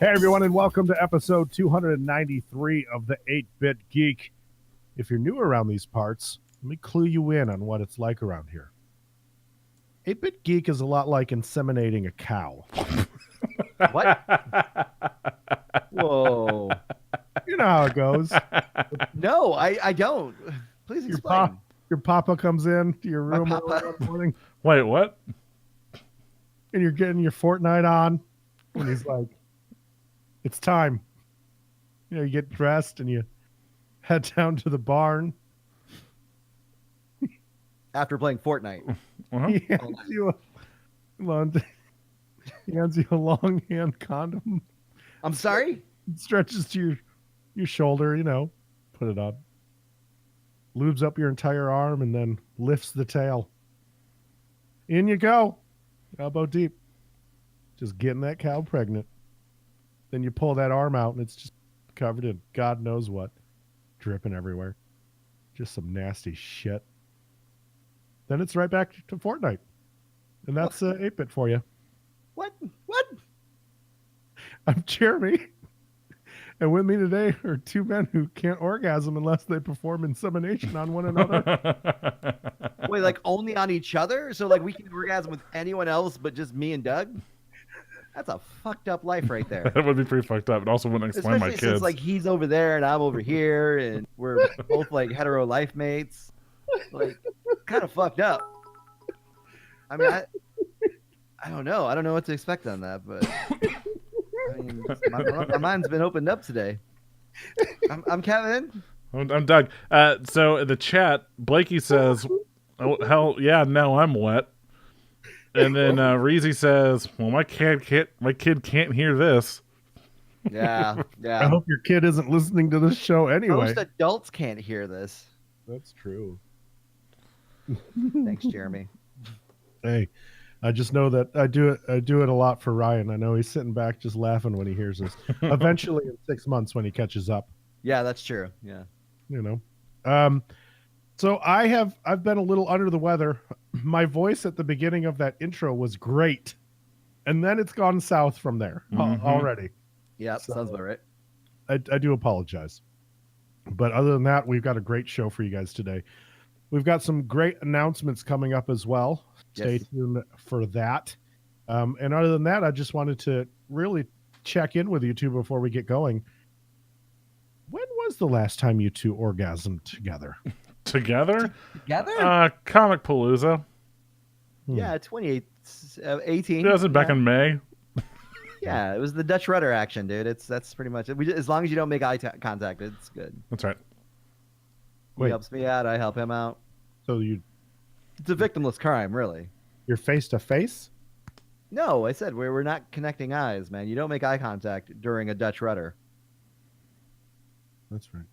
Hey, everyone, and welcome to episode 293 of the 8-Bit Geek. If you're new around these parts, let me clue you in on what it's like around here. 8-Bit Geek is a lot like inseminating a cow. What? Whoa. You know how it goes. No, I don't. Please Your, explain. your papa comes in to your My room papa. early one morning, Wait, what? and you're getting your Fortnite on, and he's like, it's time. You get dressed, and you head down to the barn. After playing Fortnite. Uh-huh. He hands you a long hand condom. I'm sorry? It stretches to your shoulder, put it on. Lubes up your entire arm and then lifts the tail. In you go. Elbow deep. Just getting that cow pregnant. Then you pull that arm out and it's just covered in God knows what. Dripping everywhere. Just some nasty shit. Then it's right back to Fortnite. And that's 8-Bit for you. What? I'm Jeremy. And with me today are two men who can't orgasm unless they perform insemination on one another. Wait, like only on each other? So like we can orgasm with anyone else but just me and Doug? That's a fucked up life right there. That would be pretty fucked up. It also wouldn't explain Especially my since kids. like he's over there and I'm over here and we're both like hetero life mates. Like kind of fucked up. I mean, I don't know. I don't know what to expect on that, but I mean, my mind's been opened up today. I'm Kevin. I'm Doug. So in the chat, Blakey says, "Oh hell yeah, now I'm wet." And then Reezy says, "Well, my kid can't hear this." Yeah. I hope your kid isn't listening to this show anyway. Most adults can't hear this. That's true. Thanks, Jeremy. Hey, I just know that I do it a lot for Ryan. I know he's sitting back just laughing when he hears this. Eventually, in 6 months, when he catches up, Yeah, that's true. Yeah. So I've been a little under the weather. My voice at the beginning of that intro was great, and then it's gone south from there already. Yeah, So- sounds about right. I do apologize. But other than that, we've got a great show for you guys today. We've got some great announcements coming up as well. Stay Yes. tuned for that. And other than that, I just wanted to really check in with you two before we get going. When was the last time you two orgasmed together? Together? Together? Comic Palooza. Yeah, 18. It wasn't back yeah. in May. Yeah, it was the Dutch rudder action, dude. That's pretty much it. As long as you don't make eye contact, it's good. That's right. He Wait. helps me out. I help him out. So It's a victimless crime, really. you're face to face? No, I said we're not connecting eyes, man. You don't make eye contact during a Dutch rudder. That's right.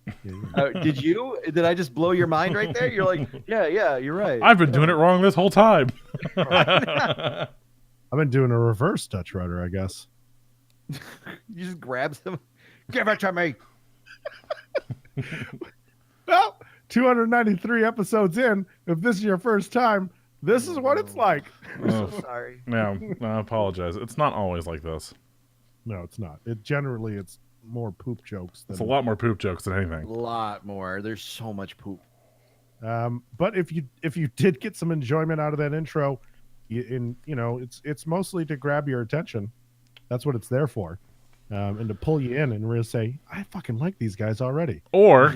Yeah, you're right. Did you? Did I just blow your mind right there? You're like, yeah, you're right. I've been doing it wrong this whole time. I've been doing a reverse Dutch rudder, I guess. You just grabs him. Give it to me. Well, 293 episodes in. If this is your first time, this is what it's like. I'm so sorry. No, I apologize. It's not always like this. No, it's not. It's more poop jokes than It's a lot more poop jokes than A anything. lot more. There's so much poop. But if you did get some enjoyment out of that intro, it's mostly to grab your attention. That's what it's there for, and to pull you in and really say, I fucking like these guys already. Or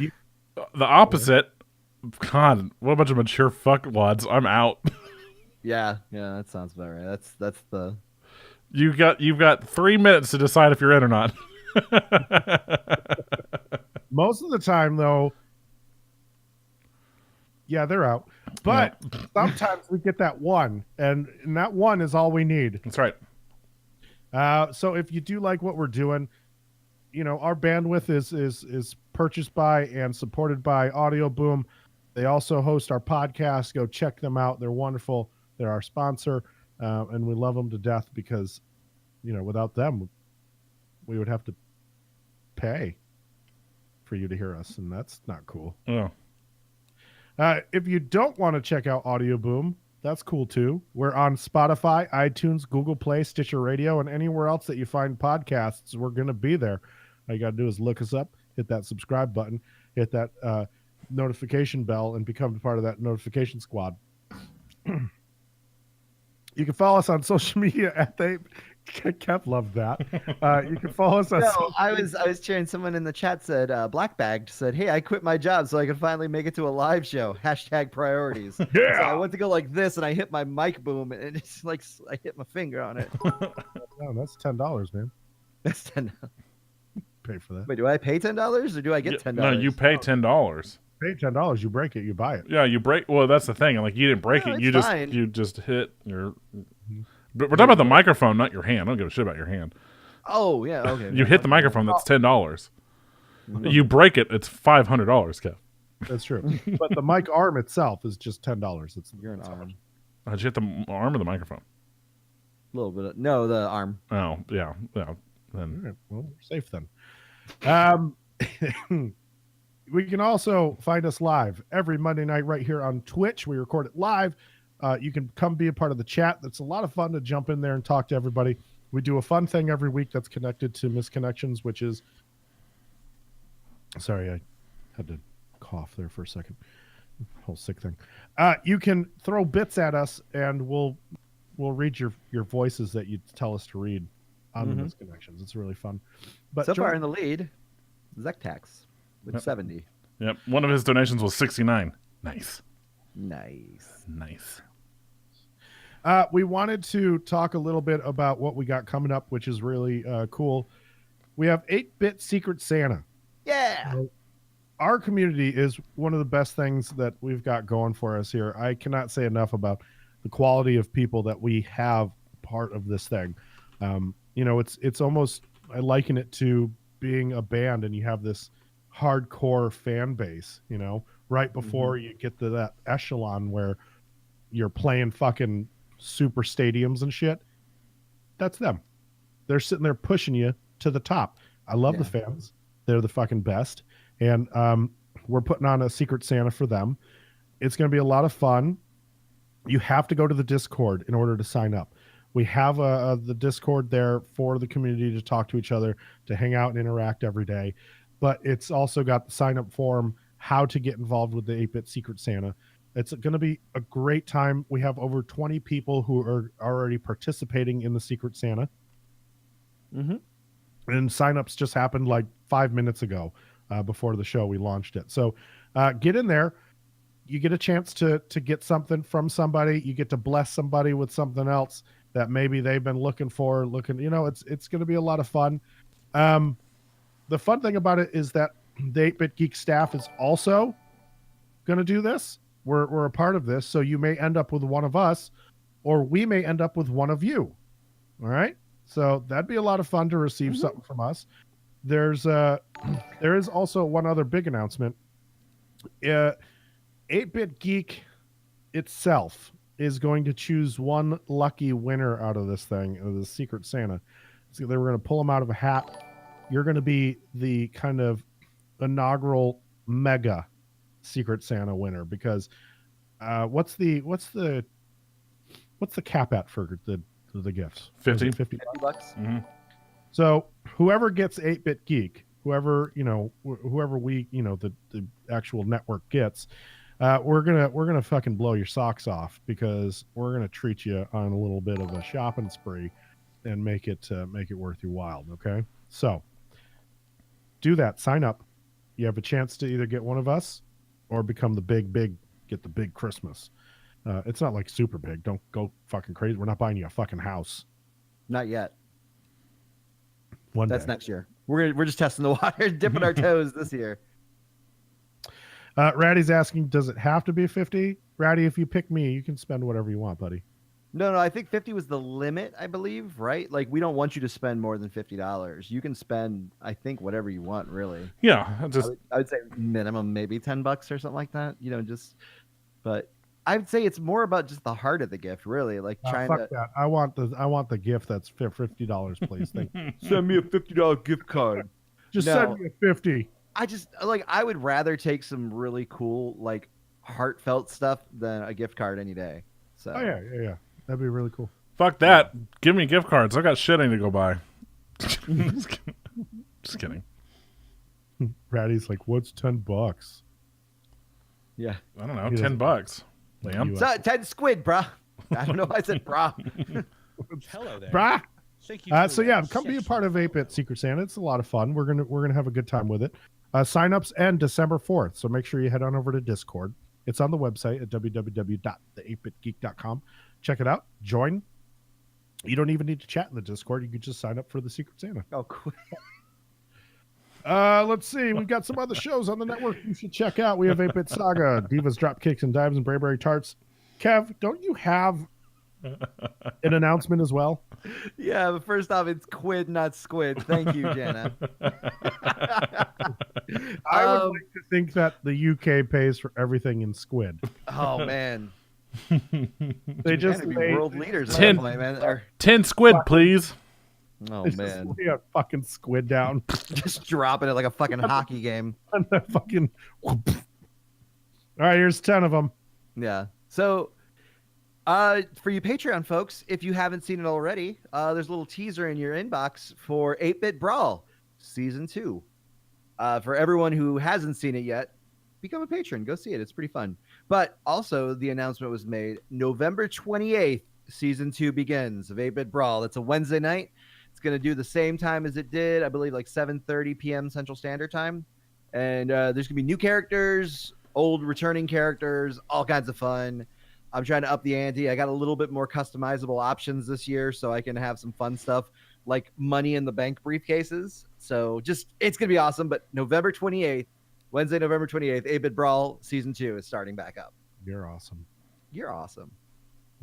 the opposite. God, what a bunch of mature fuckwads. I'm out. Yeah, that sounds about right. That's the. You've got 3 minutes to decide if you're in or not. Most of the time, though, yeah, they're out. But sometimes we get that one, and that one is all we need. That's right. So if you do like what we're doing, our bandwidth is purchased by and supported by Audio Boom. They also host our podcast. Go check them out. They're wonderful. They're our sponsor, and we love them to death because, without them, we would have to pay for you to hear us, and that's not cool. Oh. If you don't want to check out Audio Boom, That's cool too. We're on Spotify, iTunes, Google Play, Stitcher Radio, and anywhere else that you find podcasts. We're going to be there. All you got to do is look us up, hit that subscribe button, hit that notification bell, and become part of that notification squad. You can follow us on social media at Kev loved that. You can follow us on No, I was cheering. Someone in the chat said, Black Bagged said, "Hey, I quit my job so I could finally make it to a live show." # priorities. So I went to go like this, and I hit my mic boom, and it's like I hit my finger on it. No, that's $10, man. That's $10. Pay for that. Wait, do I pay $10 or do I get $10? No, you pay $10. Pay $10. You break it, you buy it. Yeah, you break. Well, that's the thing. Like you didn't break No, it. it's fine. You just hit your. But we're talking about the microphone, not your hand. I don't give a shit about your hand. Oh yeah, okay. You hit the microphone. That's $10. You break it. It's $500, Kev. That's true. But the mic arm itself is just $10. It's You're an arm. Did you hit the arm or the microphone? A little bit. No, the arm. Oh yeah. Then all right, well, we're safe then. We can also find us live every Monday night right here on Twitch. We record it live. You can come be a part of the chat. That's a lot of fun to jump in there and talk to everybody. We do a fun thing every week that's connected to misconnections, which is... Sorry, I had to cough there for a second. Whole sick thing. You can throw bits at us, and we'll read your voices that you tell us to read on the misconnections. It's really fun. But So far in the lead, Zektax with 70. yep. One of his donations was 69. Nice. Nice. We wanted to talk a little bit about what we got coming up, which is really cool. We have 8-Bit Secret Santa. Yeah. Our community is one of the best things that we've got going for us here. I cannot say enough about the quality of people that we have part of this thing. It's almost, I liken it to being a band and you have this hardcore fan base, right before you get to that echelon where you're playing fucking super stadiums and shit. That's them. They're sitting there pushing you to the top. I love the fans. They're the fucking best. And we're putting on a Secret Santa for them. It's going to be a lot of fun. You have to go to the Discord in order to sign up. We have the Discord there for the community to talk to each other, to hang out and interact every day. But it's also got the sign-up form, how to get involved with the 8-Bit Secret Santa. It's going to be a great time. We have over 20 people who are already participating in the Secret Santa. And sign-ups just happened like 5 minutes ago before the show. We launched it. So get in there. You get a chance to get something from somebody. You get to bless somebody with something else that maybe they've been looking for. It's going to be a lot of fun. The fun thing about it is that the 8-Bit Geek staff is also going to do this. We're a part of this, so you may end up with one of us, or we may end up with one of you. All right? So that'd be a lot of fun to receive something from us. There is also one other big announcement. 8-Bit Geek itself is going to choose one lucky winner out of this thing, of the Secret Santa. So they were going to pull them out of a hat. You're going to be the kind of inaugural mega Secret Santa winner, because what's the cap at for the gifts? 50. $50. So whoever gets 8-Bit Geek, whoever we, the actual network gets, we're gonna fucking blow your socks off, because we're gonna treat you on a little bit of a shopping spree and make it worth your while. Okay, so do that. Sign up. You have a chance to either get one of us or become get the big Christmas. It's not like super big. Don't go fucking crazy. We're not buying you a fucking house. Not yet. That's next year. We're just testing the water, dipping our toes this year. Ratty's asking, does it have to be 50? Ratty, if you pick me, you can spend whatever you want, buddy. No, I think 50 was the limit, I believe, right? Like, we don't want you to spend more than $50. You can spend, I think, whatever you want, really. Yeah, I would say minimum maybe $10 or something like that. But I would say it's more about just the heart of the gift, really. Like trying fuck that. I want the gift that's $50, please. Thank you. Send me a $50 gift card. Send me a 50. I would rather take some really cool, like, heartfelt stuff than a gift card any day. So Oh yeah. That'd be really cool. Fuck that. Give me gift cards. I got shit I need to go buy. Just kidding. Ratty's like, what's $10? yeah. I don't know. He doesn't- $10. Liam. You- So 10 squid, bruh. I don't know why I said brah. Hello there. Brah. Thank you for So that yeah, come be a part of sexual 8-Bit Secret Santa. It's a lot of fun. We're gonna have a good time with it. Sign-ups end December 4th, so make sure you head on over to Discord. It's on the website at www.the8bitgeek.com. Check it out. Join. You don't even need to chat in the Discord. You can just sign up for the Secret Santa. Oh, cool. Let's see. We've got some other shows on the network you should check out. We have 8-Bit Saga, Divas Dropkicks and Dives and Brayberry Tarts. Kev, don't you have an announcement as well? Yeah, but first off, it's quid, not squid. Thank you, Jana. I would like to think that the UK pays for everything in Squid. Oh man, They just Jana be lay, world leaders. At 10. that point, man. Or, 10 squid, please. oh they just man, lay a fucking squid down just dropping it like a fucking hockey game. on the fucking. All right, here's 10 of them. Yeah. So, for you Patreon folks, if you haven't seen it already, there's a little teaser in your inbox for 8-Bit Brawl Season 2. For everyone who hasn't seen it yet, become a patron. Go see it. It's pretty fun. But also, the announcement was made November 28th, Season 2 begins of 8-Bit Brawl. It's a Wednesday night. It's going to do the same time as it did, I believe, like 7:30 p.m. Central Standard Time. And there's going to be new characters, old returning characters, all kinds of fun. I'm trying to up the ante. I got a little bit more customizable options this year so I can have some fun stuff like money in the bank briefcases. So just, it's going to be awesome. But November 28th, Wednesday, November 28th, 8-Bit Brawl Season 2 is starting back up. You're awesome. You're awesome.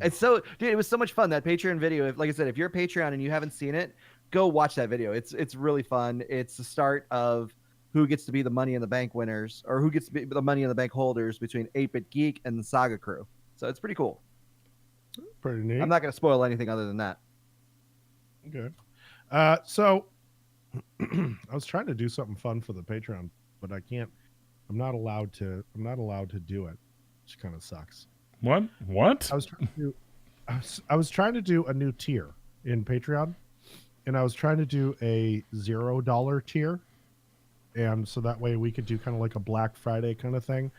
It's so, dude, it was so much fun. That Patreon video, if, like I said, if you're a Patreon and you haven't seen it, go watch that video. It's really fun. It's the start of who gets to be the Money in the Bank winners, or who gets to be the Money in the Bank holders between 8-Bit Geek and the Saga crew. So it's pretty cool. Pretty neat. I'm not going to spoil anything other than that. Okay. So I was trying to do something fun for the Patreon, but I can't. I'm not allowed to do it, which kind of sucks. What? I was trying to do a new tier in Patreon, and I was trying to do a $0 tier, and so that way we could do kind of like a Black Friday kind of thing,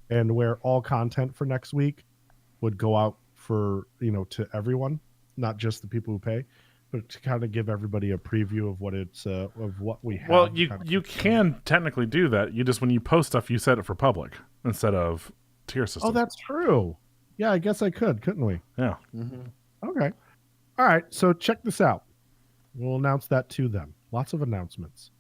and where all content for next week would go out for, to everyone, not just the people who pay, but to kind of give everybody a preview of what it's of what we have. Well, you can technically do that. You just, when you post stuff, you set it for public instead of tier system. Oh, that's true. Yeah, I guess I couldn't we? Yeah. Mm-hmm. Okay. All right. So check this out. We'll announce that to them. Lots of announcements.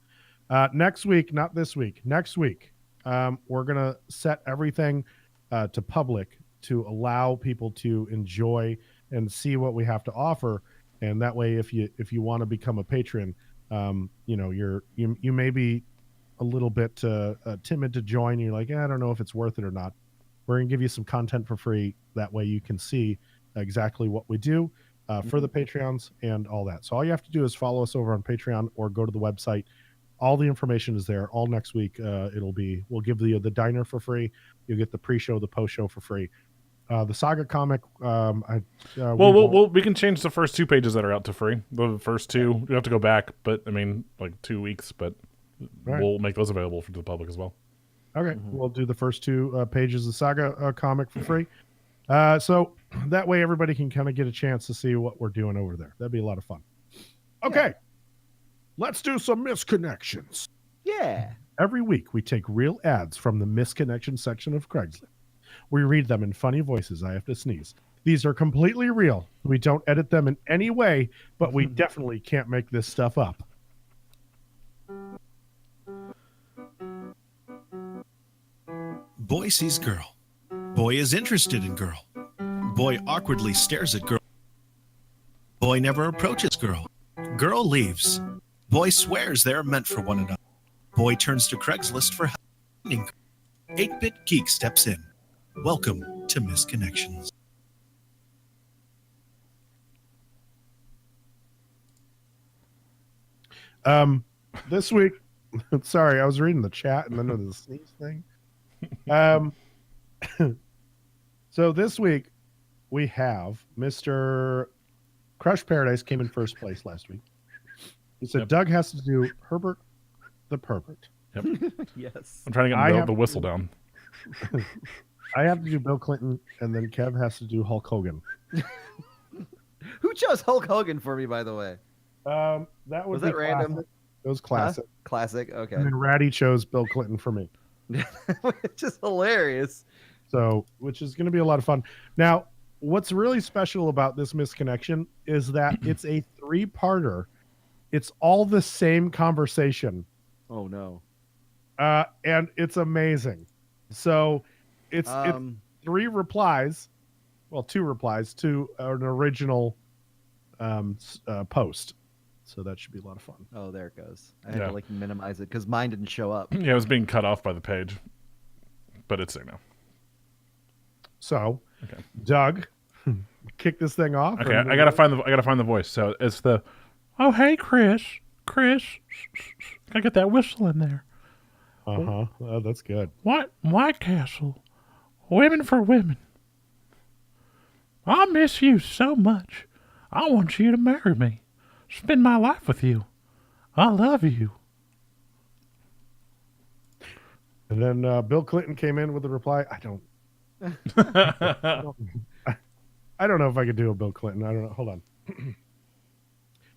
Next week, not this week. Next week, we're gonna set everything to public to allow people to enjoy and see what we have to offer. And that way, if you want to become a patron, you may be a little bit timid to join. You're like, I don't know if it's worth it or not. We're gonna give you some content for free. That way, you can see exactly what we do for the Patreons and all that. So all you have to do is follow us over on Patreon or go to the website. All the information is there. All next week, we'll give you the diner for free. You'll get the pre-show, the post-show for free. The Saga comic. We can change the first 2 pages that are out to free. The first 2, you have to go back, but I mean, like 2 weeks. But Right. we'll make those available to the public as well. Okay, we'll do the first 2 pages of Saga comic for free. So that way everybody can kind of get a chance to see what we're doing over there. That'd be a lot of fun. Okay, let's do some misconnections. Yeah. Every week we take real ads from the misconnection section of Craigslist. We read them in funny voices. I have to sneeze. These are completely real. We don't edit them in any way, but we definitely can't make this stuff up. Boy sees girl. Boy is interested in girl. Boy awkwardly stares at girl. Boy never approaches girl. Girl leaves. Boy swears they're meant for one another. Boy turns to Craigslist for help. 8-Bit Geek steps in. Welcome to Misconnections. This week, sorry, I was reading the chat and then there was a sneeze thing. So this week, we have Mr. Crush Paradise came in first place last week. He said Doug has to do Herbert the Pervert. Yes. I'm trying to get the whistle down. I have to do Bill Clinton, and then Kev has to do Hulk Hogan. Who chose Hulk Hogan for me, by the way? That Was that random? Classic. It was classic. Huh? Classic. Okay. And then Ratty chose Bill Clinton for me. Which is hilarious. So, which is going to be a lot of fun. Now, what's really special about this misconnection is that it's a 3-parter. It's all the same conversation. Oh no. And it's amazing. So it's 3 replies, well, 2 replies to an original post. So that should be a lot of fun. Oh, there it goes. I had to minimize it because mine didn't show up. Yeah, it was being cut off by the page, but it's there now. So, Doug, kick this thing off. Okay, I gotta find the voice. So it's the, oh hey Chris, gotta get that whistle in there. Oh, that's good. What? White Castle, women for women. I miss you so much. I want you to marry me. Spend my life with you. I love you. And then Bill Clinton came in with a reply. I don't know if I could do a Bill Clinton. I don't know. Hold on.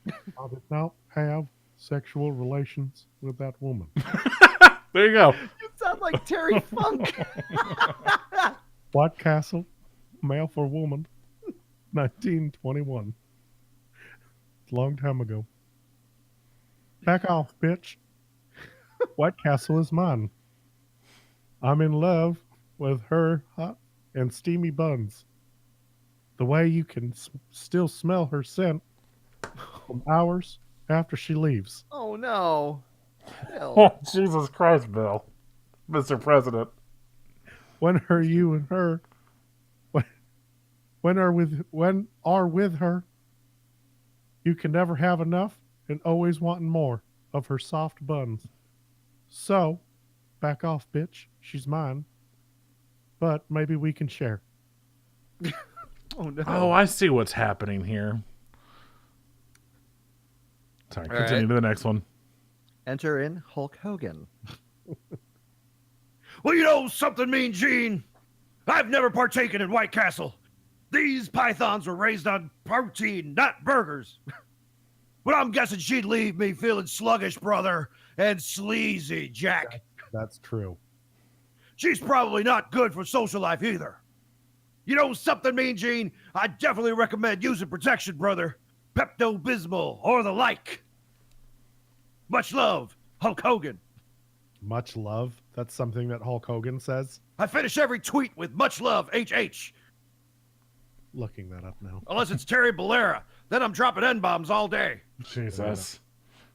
I did not have sexual relations with that woman. There you go. You sound like Terry Funk. White Castle, male for woman, 1921. Long time ago. Back off, bitch. White Castle is mine. I'm in love with her hot and steamy buns. The way you can still smell her scent from hours after she leaves. Oh no. Bill. Oh, Jesus Christ, Bill. Mr. President. When are you and her? When are with her? You can never have enough and always wanting more of her soft buns. So, back off, bitch. She's mine. But maybe we can share. Oh no. Oh, I see what's happening here. Sorry, continue to the next one. Enter in Hulk Hogan. Well, you know something, Mean Gene? I've never partaken in White Castle. These pythons were raised on protein, not burgers. But I'm guessing she'd leave me feeling sluggish, brother, and sleazy, Jack. That's true. She's probably not good for social life either. You know something, Mean Gene? I definitely recommend using protection, brother. Pepto-Bismol or the like. Much love, Hulk Hogan. Much love. That's something that Hulk Hogan says. I finish every tweet with much love, HH. Looking that up now. Unless it's Terry Bollera. Then I'm dropping N-bombs all day. Jesus.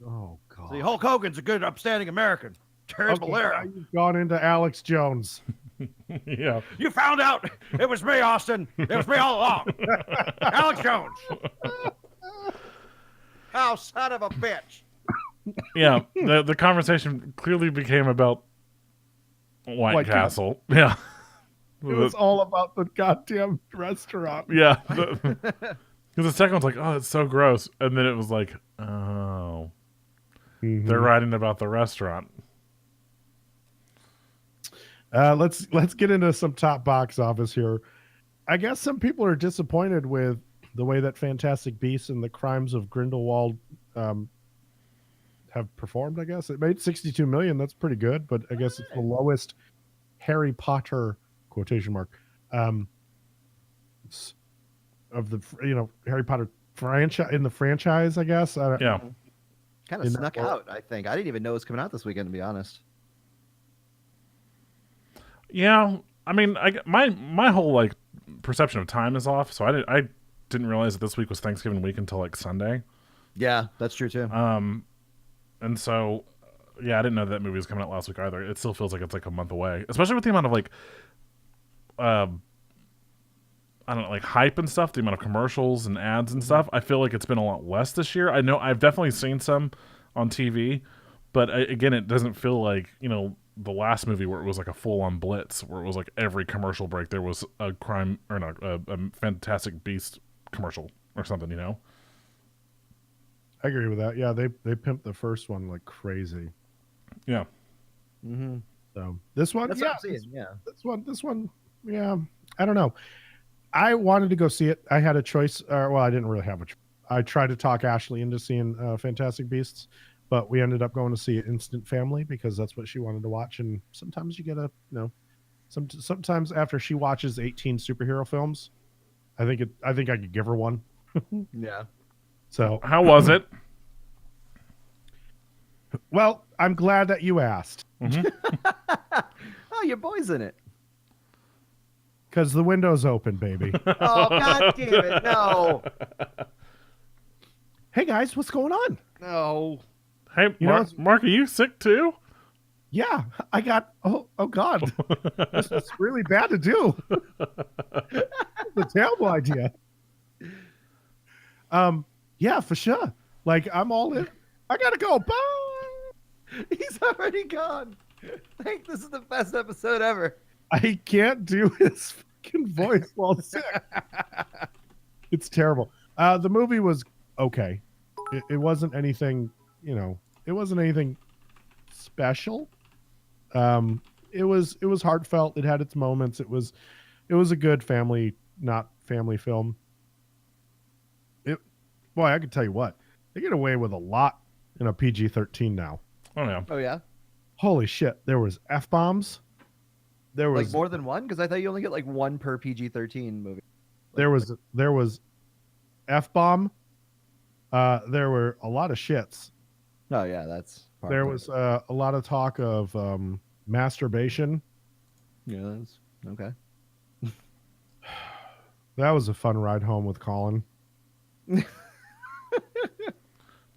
Oh, God. See, Hulk Hogan's a good, upstanding American. Terry Okay, now Bollera. you've gone into Alex Jones. Yeah. You found out it was me, Austin. It was me all along. Alex Jones. Oh, son of a bitch. Yeah. The conversation clearly became about White Castle. Yeah. It was all about the goddamn restaurant. Yeah. Because the second one's like, oh, it's so gross. And then it was like, oh. They're writing about the restaurant. Let's get into some top box office here. I guess some people are disappointed with the way that Fantastic Beasts and the Crimes of Grindelwald have performed. I guess it made 62 million. That's pretty good, but I guess it's the lowest Harry Potter quotation mark of the Harry Potter franchise in the franchise. I guess. Yeah. Kind of snuck out, I think. I didn't even know it was coming out this weekend, to be honest. Yeah, I mean, my whole like perception of time is off. So I didn't realize that this week was Thanksgiving week until like Sunday. Yeah, that's true too. And so yeah, I didn't know that movie was coming out last week either. It still feels like it's like a month away, especially with the amount of like, I don't know, like hype and stuff. The amount of commercials and ads and stuff. I feel like it's been a lot less this year. I know I've definitely seen some on TV, but again, it doesn't feel like the last movie where it was like a full on blitz, where it was like every commercial break there was a crime or not a Fantastic Beast commercial or something, you know. I agree with that. Yeah, they pimped the first one like crazy. Yeah. Mm-hmm. So this one, That's yeah, what I'm saying. Yeah. this one, yeah. I don't know. I wanted to go see it. I had a choice. Well, I didn't really have a choice. I tried to talk Ashley into seeing Fantastic Beasts, but we ended up going to see Instant Family because that's what she wanted to watch. And sometimes you get a, sometimes after she watches 18 superhero films, I think I could give her one. Yeah. So How was it? well, I'm glad that you asked Oh, your boy's in it. because the window's open, baby. Oh, God damn it. No. Hey guys, what's going on? No. Hey, You know, Mark, are you sick too? Yeah, I got. Oh God, this is really bad to do. It's a terrible idea. Yeah, for sure. Like I'm all in. I gotta go. Bye. He's already gone. I think this is the best episode ever. I can't do his fucking voice while sick. It's terrible. The movie was okay. It wasn't anything. It wasn't anything special. It was heartfelt. It had its moments. It was a good family, not family film. Boy, I can tell you what, they get away with a lot in a PG-13 now. Oh yeah. Oh, yeah? Holy shit! There was There was Like more than one? Because I thought you only get like one per PG-13 movie. there was F-bomb. There were a lot of shits. Oh, yeah, that's part There of it. was a lot of talk of masturbation. Yeah, that's okay. That was a fun ride home with Colin.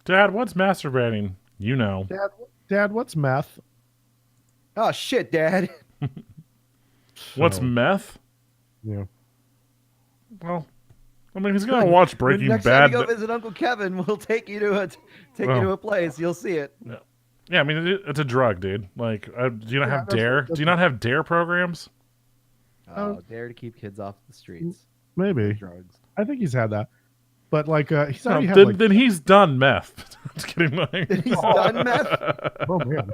Dad, what's masturbating? You know. Dad, what's meth? Oh, shit, Dad. What's So, meth? yeah. Well, I mean, he's gonna watch Breaking Next Bad. time you go visit Uncle Kevin, we'll take you to you to a place. You'll see it. Yeah, I mean, it's a drug, dude. Like, do you not have that's- Dare? that's- Do you not have Dare programs? Oh, dare to keep kids off the streets. Maybe. Drugs. I think he's had that. But like he's No, already had then, like then he's done meth. Just kidding. Like, He's done meth. oh man.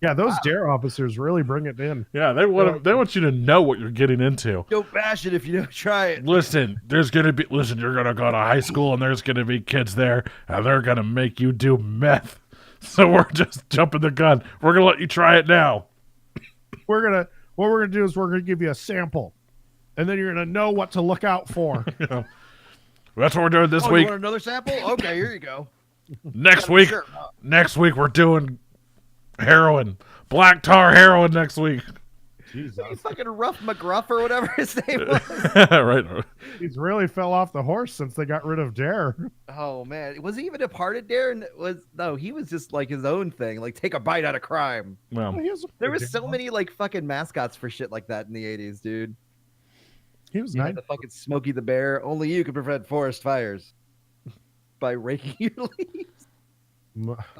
Yeah, those dare officers really bring it in. yeah, they want you to know what you're getting into. Don't bash it if you don't try it. Listen, you're gonna go to high school and there's gonna be kids there and they're gonna make you do meth. So we're just jumping the gun. We're gonna let you try it now. What we're gonna do is we're gonna give you a sample. And then you're gonna know what to look out for. That's what we're doing this You week. want another sample? Okay, here you go. Next week, Sure. next week we're doing heroin, black tar heroin next week. Jesus. You fucking Rough McGruff or whatever his name was. Right. He's really fell off the horse since they got rid of Dare. Oh man, was he even a part of Dare? No, he was just like his own thing. Like take a bite out of crime. Well, There was so many like fucking mascots for shit like that in the 80s, dude. He was You nice. had the fucking Smokey the Bear. Only you can prevent forest fires by raking your leaves.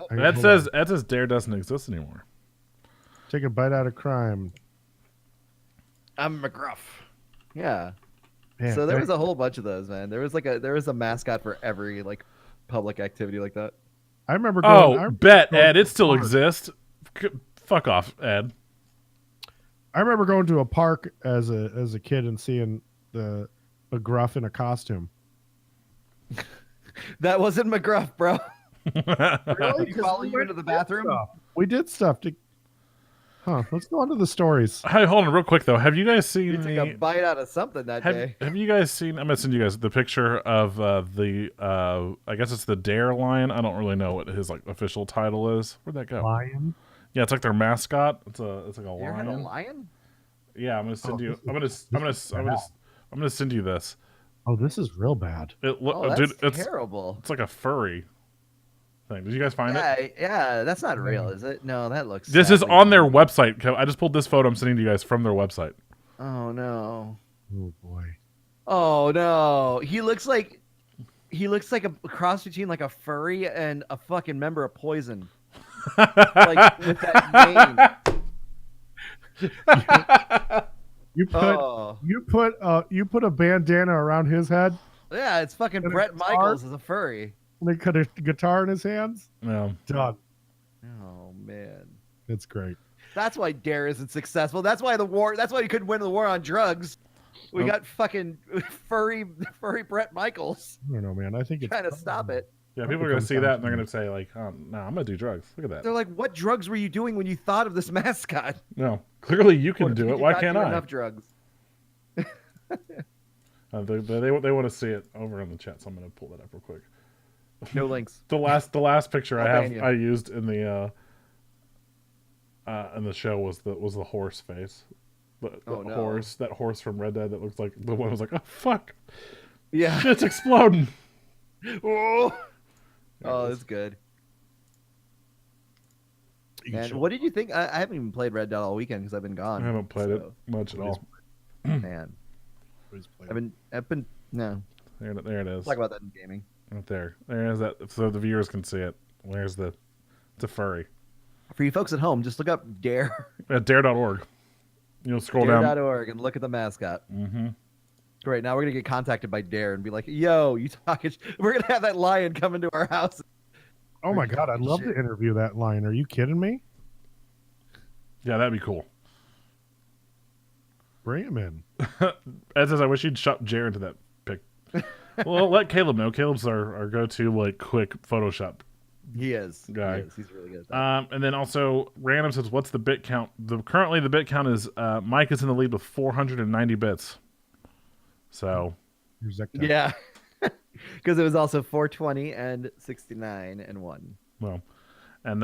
that says Dare doesn't exist anymore. Take a bite out of crime. I'm McGruff. Yeah. Man, So there was a whole bunch of those, man. There was a mascot for every like public activity like that. I remember going. Oh, bet going Ed, to it a still park. exists. Fuck off, Ed. I remember going to a park as a kid and seeing the McGruff in a costume. That wasn't McGruff, bro. Really? Did he follow you into the bathroom? We did stuff to. Huh. Let's go on to the stories. Hey, hold on, real quick though. Have you guys seen You took a bite out of something that day. Have you guys seen? I'm gonna send you guys the picture of I guess it's the Dare lion. I don't really know what his like official title is. Where'd that go? Lion. Yeah, it's like their mascot. It's like a You ever had a lion. lion? Yeah, I'm gonna send you. this I'm gonna send you this. Oh, this is real bad. Oh, that's dude, it's terrible. like a furry thing. Did you guys find it? Yeah, yeah, that's not real, is it? No, that looks. This is sadly on their wrong. website. Kev. I just pulled this photo. I'm sending to you guys from their website. Oh no. Oh boy. Oh no. He looks like a cross between like a furry and a fucking member of Poison. Like with that You put Oh, you put a bandana around his head yeah, it's fucking And a Brett guitar? Michaels as a furry. and they cut a guitar in his hands. No. Done. Oh man. It's great. That's why Dare isn't successful. That's why you couldn't win the war on drugs. We Nope. got fucking furry Brett Michaels I don't know, man. I think it's trying to stop it. Yeah, people are gonna see that and they're gonna say like, "Oh, no, I'm gonna do drugs." Look at that. They're like, "What drugs were you doing when you thought of this mascot? No, clearly you Or can do did it. you Why not can't do I? Enough drugs." They want to see it over in the chat, so I'm gonna pull that up real quick. No links. The last picture I'll ban you. I used in the show was the horse face. The Oh, no. horse, that horse from Red Dead that looks like the one was like, oh fuck, Yeah. shit's exploding. Oh, that's good. And what did you think? I haven't even played Red Dead all weekend because I've been gone. I haven't played it so, much at all. Man, I've been no. There it is. Talk about that in gaming. Right there. There's that, so the viewers can see it. It's a furry. For you folks at home, just look up Dare. At dare.org. You'll scroll down. Dare.org and look at the mascot. Mm-hmm. Great. Now we're gonna get contacted by Dare and be like, "Yo, you talking?" We're gonna have that lion come into our house. Oh my god, I'd love to interview that lion. Are you kidding me? Yeah, that'd be cool. Bring him in. Ed says, I wish you'd shop Jer into that pic. Well, let Caleb know. Caleb's our go-to like quick Photoshop He is. guy. He is. He's really good at that. And then also, Random says, what's the bit count? Currently, the bit count is Mike is in the lead with 490 bits. So, Here's that guy. Yeah. Because it was also 420 and 69 and 1. well, and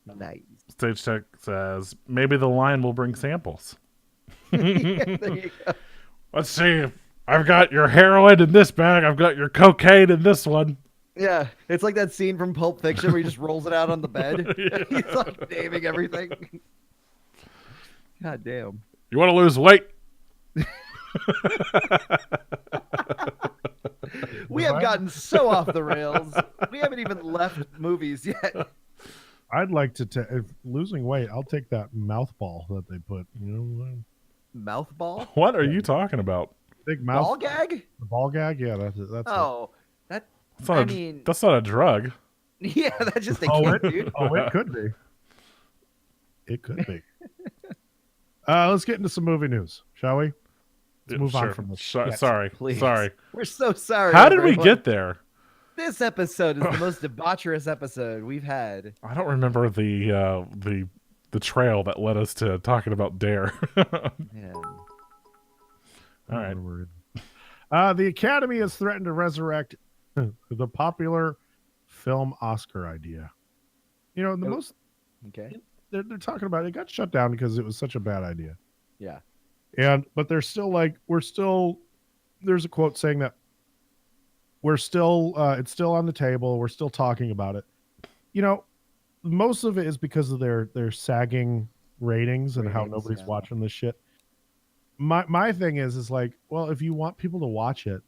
Nice. Stage Tech says, maybe the lion will bring samples. There you go. Let's see. I've got your heroin in this bag. I've got your cocaine in this one. Yeah, it's like that scene from Pulp Fiction where he just rolls it out on the bed. He's like naming everything. God damn. You want to lose weight? We have gotten so off the rails. We haven't even left movies yet. I'd like to if losing weight. I'll take that mouth ball that they put. You know, Mouth ball? What are you talking about? big mouth Ball gag? The ball gag. Yeah, that's it. That's Oh, that. That's not I a, mean, that's not a drug. yeah, that's just a Oh, kid, it, dude. oh, it could be. It could be. Let's get into some movie news, shall we? Let's move on Sure. from this. Sorry. Yes. Please. Sorry. We're so sorry. How did we everyone. get there? This episode is the most debaucherous episode we've had. I don't remember the trail that led us to talking about Dare. Man. All right. The Academy has threatened to resurrect the popular film Oscar idea. You know, the most Okay. they're talking about it got shut down because it was such a bad idea. Yeah. But they're still like, there's a quote saying that it's still on the table. We're still talking about it. You know, most of it is because of their sagging ratings and how Ratings, nobody's yeah. watching this shit. My thing is like, well, if you want people to watch it,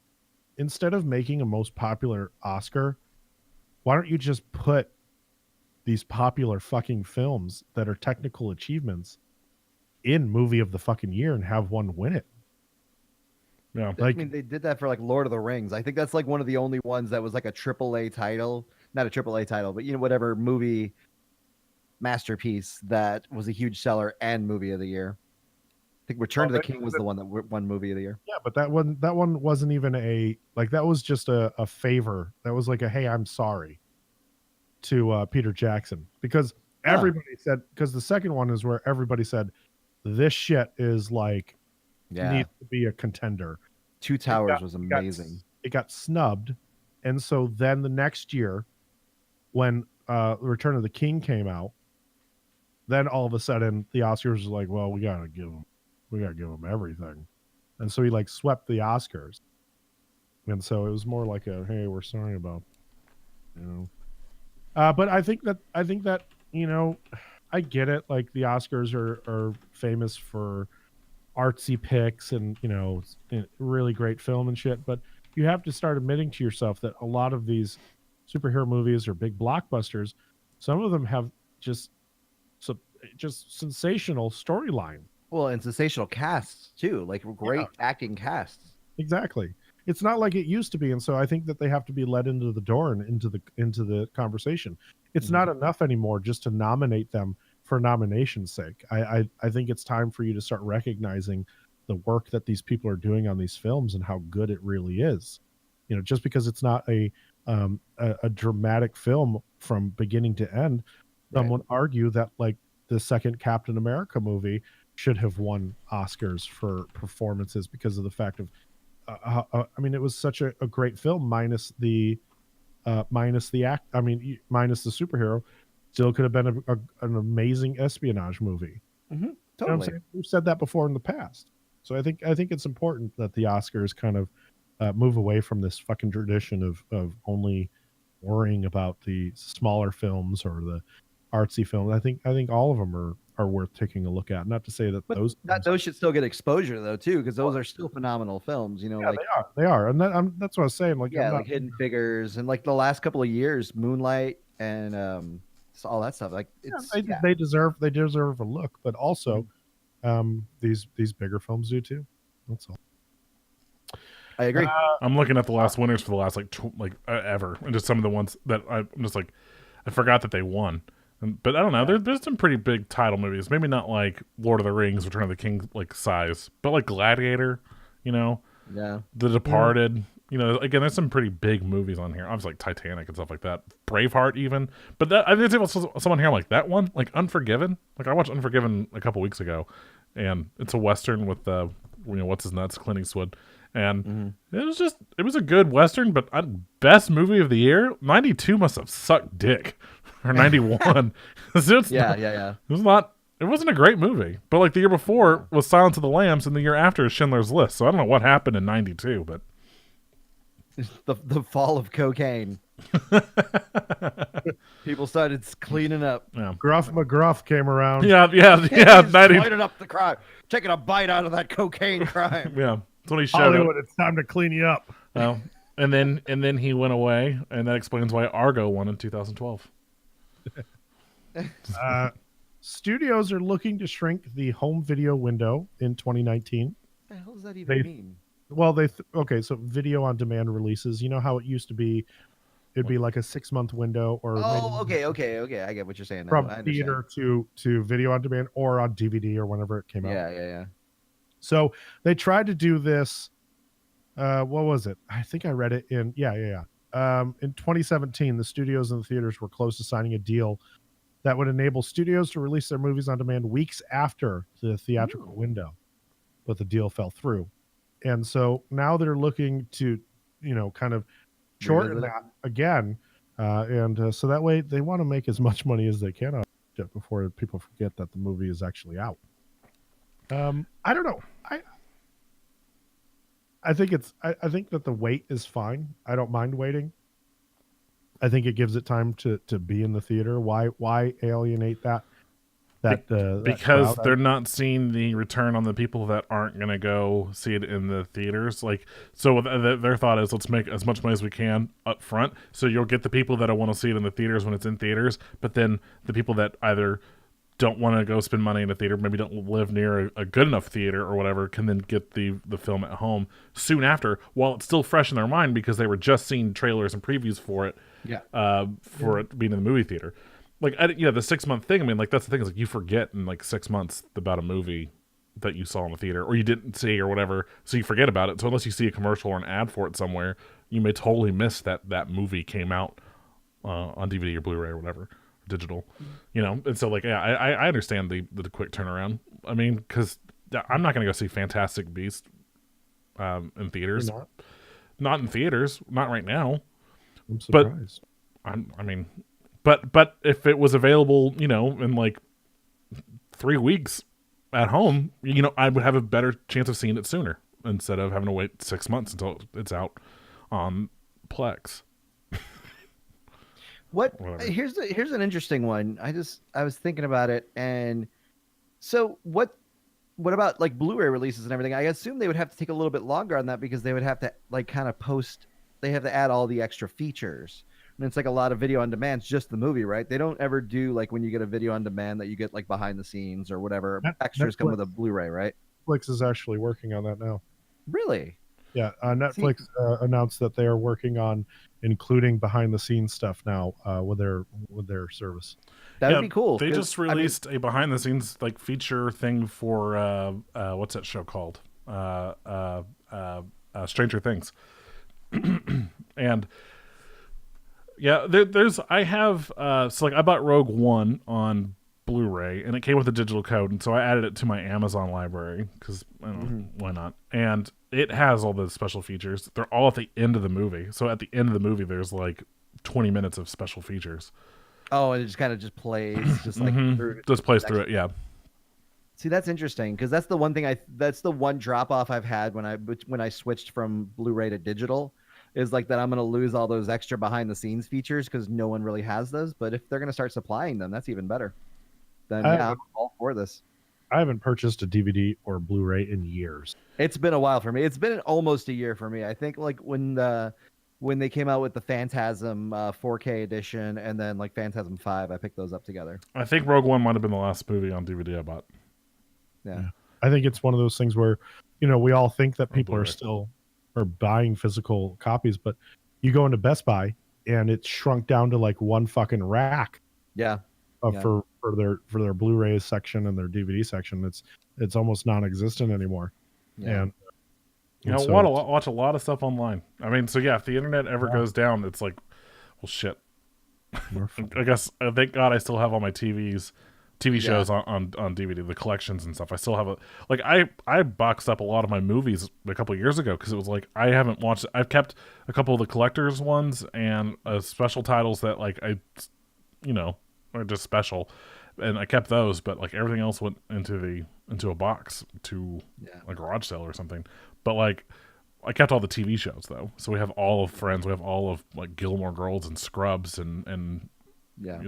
instead of making a most popular Oscar, why don't you just put these popular fucking films that are technical achievements in movie of the fucking year and have one win it? Yeah. Like, I mean, they did that for like Lord of the Rings. I think that's like one of the only ones that was like a AAA title, not a AAA title, but you know, whatever movie masterpiece that was a huge seller and movie of the year. I think Return to the King was the one that won movie of the year. yeah, but that one wasn't even that was just a favor. That was like a, hey, I'm sorry to Peter Jackson, because everybody said, because the second one is where everybody said this shit is like needs to be a contender. Two Towers was amazing. It got snubbed, and so then the next year, when Return of the King came out, then all of a sudden the Oscars was like, well, we gotta give them everything, and so he like swept the Oscars, and so it was more like a, hey, we're sorry about, you know. But I think that you know, I get it. Like the Oscars are famous for artsy picks and, you know, really great film and shit, but you have to start admitting to yourself that a lot of these superhero movies or big blockbusters, some of them have just sensational storyline. Well, and sensational casts too, like great acting casts. Exactly. It's not like it used to be, and so I think that they have to be let into the door and into the conversation. It's not enough anymore just to nominate them for nomination's sake. I think it's time for you to start recognizing the work that these people are doing on these films and how good it really is. You know, just because it's not a dramatic film from beginning to end, some would argue that like the second Captain America movie should have won Oscars for performances because of the fact of I mean, it was such a great film minus the act. I mean, minus the superhero, still could have been an amazing espionage movie. Mm-hmm. You know what I'm Totally. saying? We've said that before in the past. So I think it's important that the Oscars kind of move away from this fucking tradition of only worrying about the smaller films or the artsy films. I think all of them are worth taking a look at. Not to say that But those those should still get exposure though too, because those are still phenomenal films. You know, yeah, like they are, and that's what I was saying. Like, yeah, I'm like not, Hidden Figures and like the last couple of years, Moonlight and so all that stuff. Like yeah, it's they deserve a look, but also these bigger films do too. That's all. I agree. I'm looking at the last winners for the last ever, and just some of the ones that I'm just like, I forgot that they won. But I don't know. There's some pretty big title movies. Maybe not like Lord of the Rings, Return of the King like size, but like Gladiator, you know, Yeah. The Departed. You know, again, there's some pretty big movies on here. Obviously, like Titanic and stuff like that. Braveheart, even. But that, I think someone here like that one, like Unforgiven. Like I watched Unforgiven a couple weeks ago, and it's a western with what's his nuts, Clint Eastwood, and it was a good western. But best movie of the year, 92 must have sucked dick, or 91. Yeah. It wasn't a great movie, but like the year before was Silence of the Lambs, and the year after is Schindler's List. So I don't know what happened in 92, but The fall of cocaine. People started cleaning up. yeah. Gruff McGruff came around. Yeah. He's 90. lighting up the crime, taking a bite out of that cocaine crime. Yeah, that's when he showed Hollywood, up. it's time to clean you up. Well, and then he went away, and that explains why Argo won in 2012. Studios are looking to shrink the home video window in 2019. What the hell does that even mean? Well, so video on demand releases. You know how it used to be? It'd be like a 6-month window, or Oh, maybe okay. I get what you're saying now. from I understand. theater to video on demand or on DVD or whenever it came out. Yeah. So they tried to do this. What was it? I think I read it in in 2017, the studios and the theaters were close to signing a deal that would enable studios to release their movies on demand weeks after the theatrical window, but the deal fell through. And so now they're looking to, kind of shorten that again. So that way they want to make as much money as they can out of it before people forget that the movie is actually out. I don't know. I think that the wait is fine. I don't mind waiting. I think it gives it time to be in the theater. Why alienate that because crowd? they're not seeing the return on the people that aren't going to go see it in the theaters. Like, so their thought is, let's make as much money as we can up front. So you'll get the people that want to see it in the theaters when it's in theaters, but then the people that either don't want to go spend money in a theater, maybe don't live near a good enough theater or whatever, can then get the film at home soon after, while it's still fresh in their mind because they were just seeing trailers and previews for it. It being in the movie theater. Like, the 6-month thing, I mean, like, that's the thing, is like you forget in like 6 months about a movie that you saw in the theater or you didn't see or whatever, so you forget about it. So unless you see a commercial or an ad for it somewhere, you may totally miss that movie came out on DVD or Blu-ray or whatever, digital, And so, like, yeah, I understand the quick turnaround. I mean, because I'm not going to go see Fantastic Beasts in theaters. Not in theaters, not right now. I'm surprised. But if it was available, in like 3 weeks at home, I would have a better chance of seeing it sooner instead of having to wait 6 months until it's out on Plex. Here's an interesting one. I was thinking about it, and so what about like Blu-ray releases and everything? I assume they would have to take a little bit longer on that because they would have to like kind of they have to add all the extra features. And it's like a lot of video on demand. It's just the movie, right? They don't ever do like when you get a video on demand that you get like behind the scenes or whatever. Extras come with a Blu-ray, right? Netflix is actually working on that now. Really? Yeah, Netflix announced that they are working on including behind the scenes stuff now with their service. That would be cool. They just released a behind the scenes like feature thing for what's that show called? Stranger Things. And yeah, I have so like I bought Rogue One on Blu-ray and it came with a digital code, and so I added it to my Amazon library because I don't know, why not? And it has all the special features. They're all at the end of the movie. So at the end of the movie, there's like 20 minutes of special features. Oh, and it just kind of just plays, just like just plays through it. Yeah. See, that's interesting because that's the one thing that's the one drop off I've had when I switched from Blu-ray to digital, is like that I'm going to lose all those extra behind the scenes features because no one really has those. But if they're going to start supplying them, that's even better. Then I'm all for this. I haven't purchased a DVD or Blu-ray in years. It's been a while for me. It's been almost a year for me. I think like when they came out with the Phantasm 4K edition and then like Phantasm 5, I picked those up together. I think Rogue One might have been the last movie on DVD I bought. Yeah. I think it's one of those things where, we all think that people are buying physical copies, but you go into Best Buy and it's shrunk down to like one fucking rack. Yeah. For their Blu-ray section and their DVD section. It's almost non-existent anymore. Yeah. And so, watch a lot of stuff online. I mean, so yeah, if the internet ever goes down, it's like, well, shit. I guess thank God I still have all my TV shows on DVD, the collections and stuff. I still have I boxed up a lot of my movies a couple of years ago because it was like I haven't watched. I've kept a couple of the collectors ones and special titles that like are just special, and I kept those, but like everything else went into a box to a garage sale or something. But like I kept all the TV shows though, so we have all of Friends, we have all of like Gilmore Girls and Scrubs and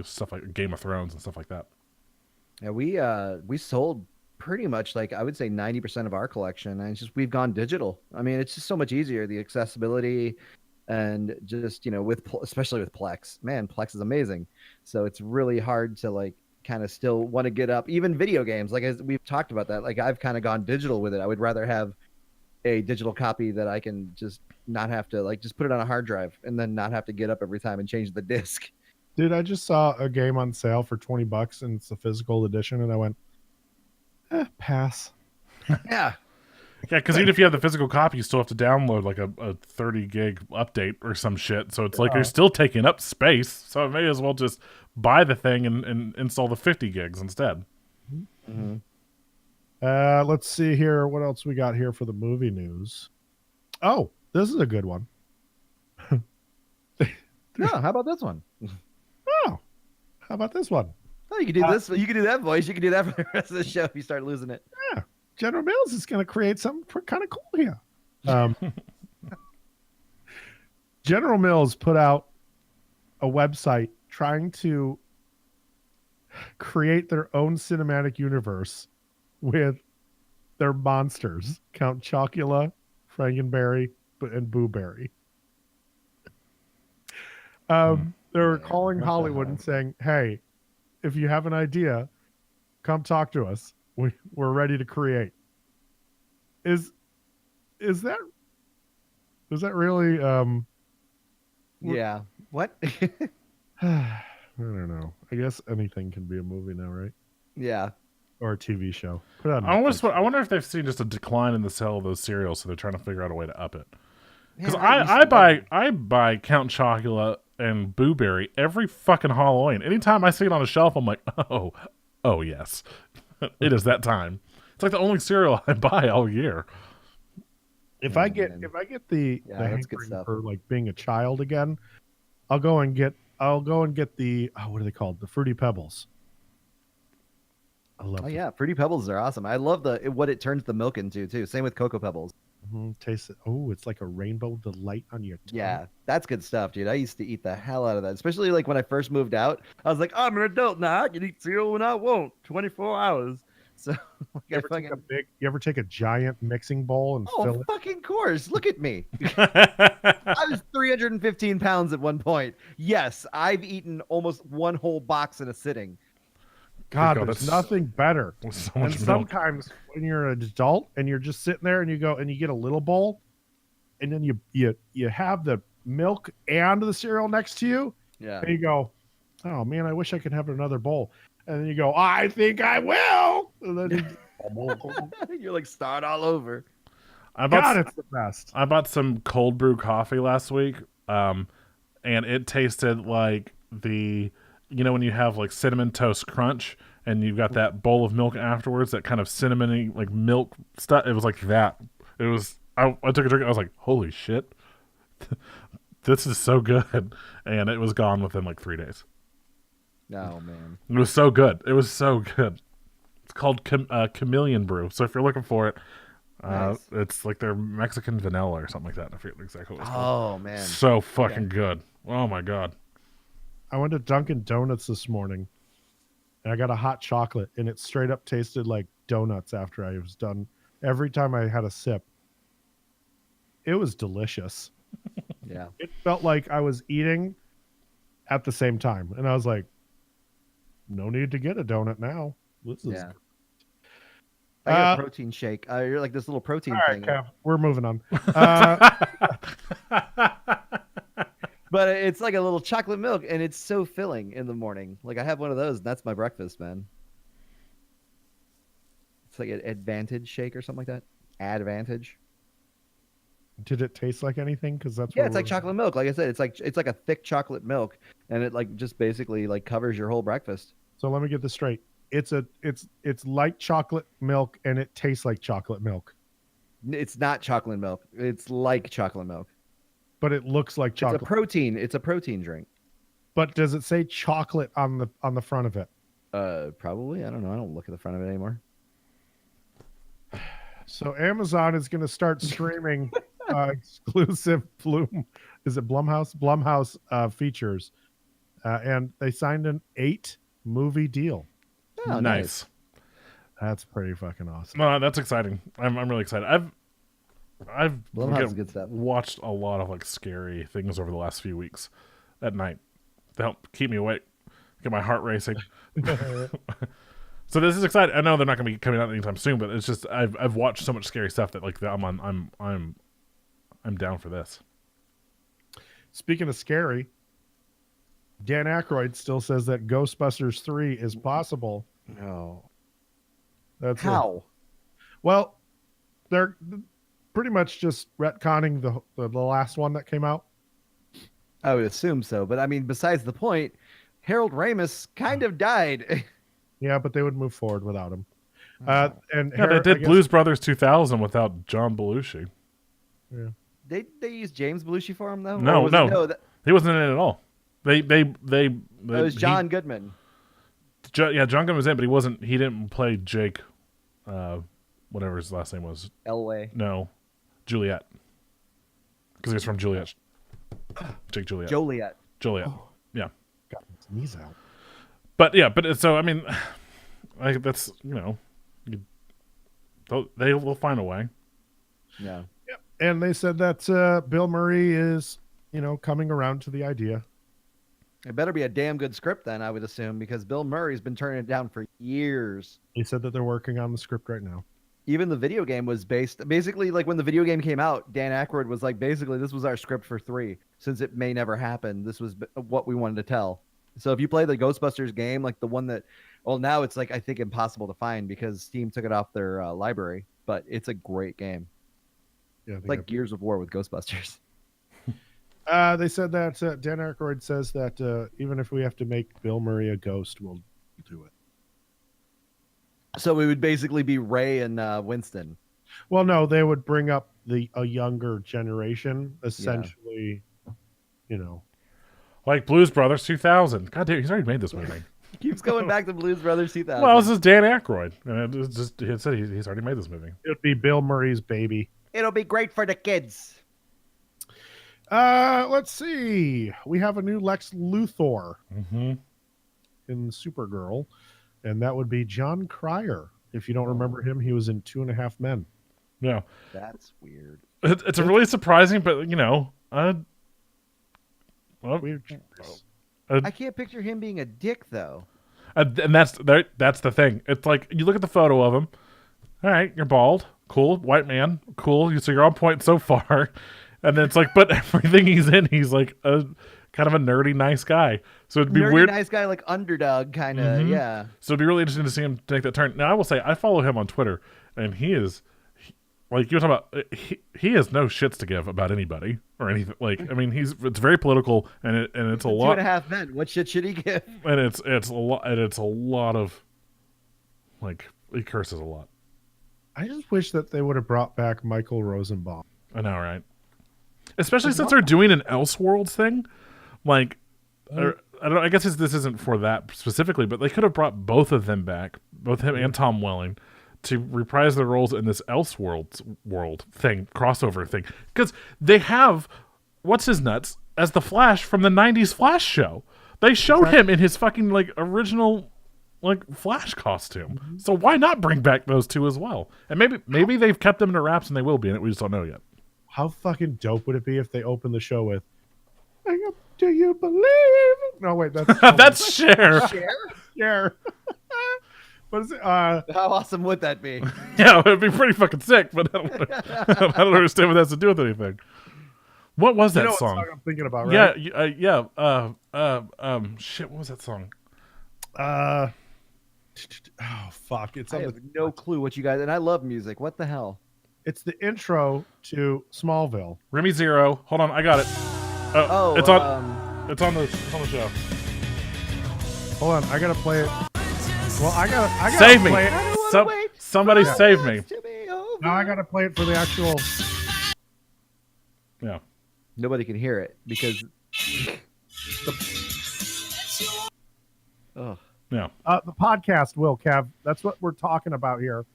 stuff like Game of Thrones and stuff like that. Yeah, we sold pretty much like I would say 90% of our collection, and it's just we've gone digital. I mean, it's just so much easier, the accessibility. And just, especially with Plex, man, Plex is amazing. So it's really hard to like kind of still want to get up, even video games. Like as we've talked about that, like I've kind of gone digital with it. I would rather have a digital copy that I can just not have to like just put it on a hard drive and then not have to get up every time and change the disc. Dude, I just saw a game on sale for $20 and it's a physical edition, and I went, pass. Yeah. Yeah, because even if you have the physical copy, you still have to download like a 30 gig update or some shit. So it's like you're still taking up space. So I may as well just buy the thing and install the 50 gigs instead. Mm-hmm. Let's see here. What else we got here for the movie news? Oh, this is a good one. How about this one? Oh, how about this one? Oh, you can do this. You can do that voice. You can do that for the rest of the show if you start losing it. Yeah. General Mills is going to create something kind of cool here. General Mills put out a website trying to create their own cinematic universe with their monsters, Count Chocula, Frankenberry, and Boo Berry. They're calling Hollywood and saying, hey, if you have an idea, come talk to us. We're ready to create. Is that really yeah. What? I don't know. I guess anything can be a movie now, right? Yeah. Or a TV show. Put it on I wonder if they've seen just a decline in the sale of those cereals, so they're trying to figure out a way to up it. Because I buy Count Chocula and Boo Berry every fucking Halloween. Anytime I see it on a shelf, I'm like, oh yes. It is that time. It's like the only cereal I buy all year. If I get the hankering for like being a child again, I'll go and get the what are they called? The Fruity Pebbles. I love. Oh yeah, Fruity Pebbles are awesome. I love what it turns the milk into too. Same with Cocoa Pebbles. Taste it. Oh, it's like a rainbow delight on your tongue. Yeah, that's good stuff, dude. I used to eat the hell out of that, especially like when I first moved out. I was like, I'm an adult now. I can eat cereal when I want, 24 hours. So you ever take a giant mixing bowl and fill it? Fucking course. Look at me. I was 3 315 pounds at one point. Yes, I've eaten almost one whole box in a sitting. God, God, there's that's nothing better. so And much milk. sometimes when you're an adult and you're just sitting there and you go and you get a little bowl, and then you have the milk and the cereal next to you, Yeah. and you go, oh man, I wish I could have another bowl. And then you go, I think I will. And then You're like start all over. God, it's the best. I bought some cold brew coffee last week, and it tasted like when you have like cinnamon toast crunch and you've got that bowl of milk afterwards, that kind of cinnamony like milk stuff. It was like that. It was. I took a drink. I was like, holy shit, this is so good, and it was gone within like 3 days. Oh man, It was so good. It was so good. It's called Chameleon Brew. So if you're looking for it, nice. it's like their Mexican vanilla or something like that. I forget exactly what it's called. Oh man, So fucking good. Oh my god. I went to Dunkin' Donuts this morning, and I got a hot chocolate, and it straight up tasted like donuts after I was done. Every time I had a sip, it was delicious. yeah. It felt like I was eating at the same time, and I was like, no need to get a donut now. This is Yeah. I got a protein shake. You're like this little protein all right, thing. Kev, we're moving on. But it's like a little chocolate milk, and it's so filling in the morning. Like I have one of those, and that's my breakfast, man. It's like an Advantage shake or something like that. Advantage. Did it taste like anything? Because that's Yeah, what it's like chocolate milk. Like I said, it's like a thick chocolate milk, and it like just basically like covers your whole breakfast. So let me get this straight. It's like chocolate milk, and it tastes like chocolate milk, It's not chocolate milk. It's like chocolate milk. but it looks like chocolate. It's a protein drink. But does it say chocolate on the front of it? Probably. I don't know. I don't look at the front of it anymore. So Amazon is going to start streaming exclusive Blumhouse features, and they signed an 8-movie deal. Oh, nice. That's pretty fucking awesome. No, that's exciting. I'm really excited. I've Blumhouse is good stuff. watched a lot of like scary things over the last few weeks at night to help keep me awake, get my heart racing. So this is exciting. I know they're not going to be coming out anytime soon, but it's just I've watched so much scary stuff that like I'm down for this. Speaking of scary, Dan Aykroyd still says that Ghostbusters 3 is possible. No. That's How? Well, they're pretty much just retconning the last one that came out. I would assume so, but I mean, besides the point, Harold Ramis kind of died. Yeah, but they would move forward without him. And Yeah, they did Blues Brothers 2000 without John Belushi. Yeah. They used James Belushi for him though. No, Or was no. it- no, that, He wasn't in it at all. it was John Goodman. John Goodman was in, but he wasn't. He didn't play Jake, whatever his last name was. Elway. No, Juliet, because he was from Juliet. Jake Juliet. Joliet. Juliet. Yeah, Got his knees out. but so I mean, that's they will find a way. Yeah. And they said that Bill Murray is, coming around to the idea. It better be a damn good script then, I would assume, because Bill Murray's been turning it down for years. They said that they're working on the script right now. Even the video game was basically like when the video game came out, Dan Aykroyd was like, basically, this was our script for 3. Since it may never happen, this was what we wanted to tell. So if you play the Ghostbusters game, like the one that, well, now it's like, I think impossible to find because Steam took it off their library, but it's a great game. Yeah, Like Gears of War with Ghostbusters. they said that Dan Aykroyd says that even if we have to make Bill Murray a ghost, we'll do it. So it would basically be Ray and Winston. Well, no, they would bring up a younger generation, essentially. Like Blues Brothers 2000. God damn, he's already made this movie. Keeps going back to Blues Brothers 2000. Well, this is Dan Aykroyd, and it just he said he's already made this movie. It would be Bill Murray's baby. It'll be great for the kids. Let's see. We have a new Lex Luthor Mm-hmm. in Supergirl, and that would be John Cryer. If you don't remember him, he was in 2.5 Men. Yeah, That's weird. it's a really surprising, but Oh. Weird choice. I can't picture him being a dick though. And that's the thing. It's like you look at the photo of him. All right, you're bald, cool, white man, cool. So you're on point so far. And then it's like, but everything he's in, he's like a kind of a nerdy, nice guy. So it'd be Nerdy, weird. nice guy, like underdog kind of. Mhm. Yeah. So it'd be really interesting to see him take that turn. Now I will say I follow him on Twitter, and like you were talking about, he has no shits to give about anybody or anything. Like I mean, it's very political, and it's a lot. 2.5 Men. What shit should he give? And it's a lot of like he curses a lot. I just wish that they would have brought back Michael Rosenbaum. I know, right? Especially since they're doing an Elseworlds thing, like I guess this isn't for that specifically, but they could have brought both of them back, both him and Tom Welling, to reprise their roles in this Elseworlds world thing, crossover thing, because they have what's his nuts as the Flash from the '90s Flash show. They showed him in his fucking like original like Flash costume. Mm-hmm. So why not bring back those two as well? And maybe they've kept them in wraps and they will be in it. We just don't know yet. How fucking dope would it be if they opened the show with "Do you believe?" No, wait, that's that's Cher. Cher. What is it? How awesome would that be? Yeah, it'd be pretty fucking sick, but I don't understand what that has to do with anything. What was that what song? I'm thinking about, right? Shit, what was that song? Oh fuck! I have no clue what you guys. And I love music. What the hell? It's the intro to Smallville. Remy Zero. Hold on, I got it. It's on the show. Hold on, I gotta play it. Well, I gotta save me. play it. Somebody save me. Now I gotta play it for the actual. Yeah. Nobody can hear it because. Oh. Yeah. The podcast will, Kev. That's what we're talking about here.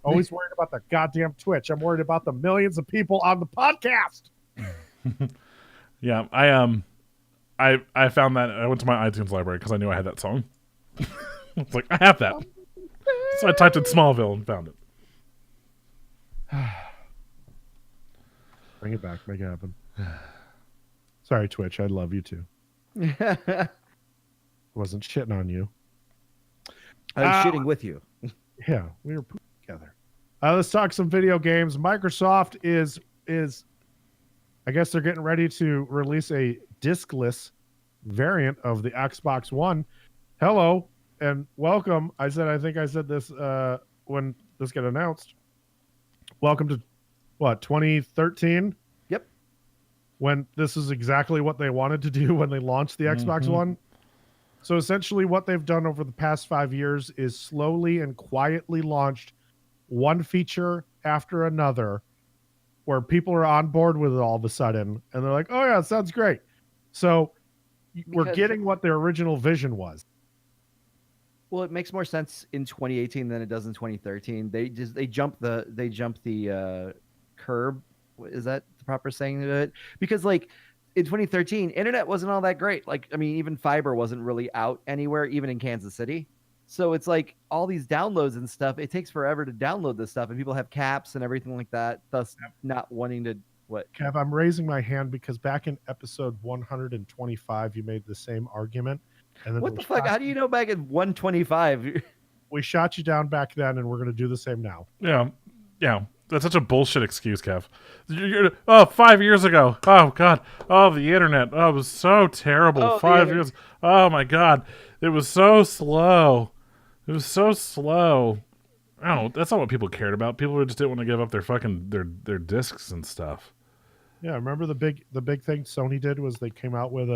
Always worried about the goddamn Twitch. I'm worried about the millions of people on the podcast. Yeah, I found that. I went to my iTunes library because I knew I had that song. It's like, I have that. So I typed in Smallville and found it. Bring it back. Make it happen. Sorry, Twitch. I love you too. Wasn't shitting on you. I was shitting with you. Yeah, we were pooping together. Let's talk some video games. Microsoft is I guess they're getting ready to release a discless variant of the Xbox One. Hello and welcome. I think I said this when this got announced. Welcome to what, 2013? Yep. When this is exactly what they wanted to do when they launched the Xbox One. So essentially what they've done over the past 5 years is slowly and quietly launched one feature after another where people are on board with it all of a sudden. And they're like, oh yeah, it sounds great. So we're getting what their original vision was. Well, it makes more sense in 2018 than it does in 2013. They jumped the curb. Is that the proper saying to it? Because like in 2013, internet wasn't all that great. Like, I mean, even fiber wasn't really out anywhere, even in Kansas City. So it's like all these downloads and stuff. It takes forever to download this stuff, and people have caps and everything like that. Thus, not wanting to what? Kev, I'm raising my hand because back in episode 125, you made the same argument. And then what the fuck? How do you know back in 125? We shot you down back then, and we're going to do the same now. Yeah. That's such a bullshit excuse, Kev. 5 years ago. Oh, God. Oh, the internet. Oh, it was so terrible. Oh, 5 years. Oh, my God. It was so slow. It was so slow. I don't know. That's not what people cared about. People just didn't want to give up their fucking their discs and stuff. Yeah, remember the big thing Sony did was they came out with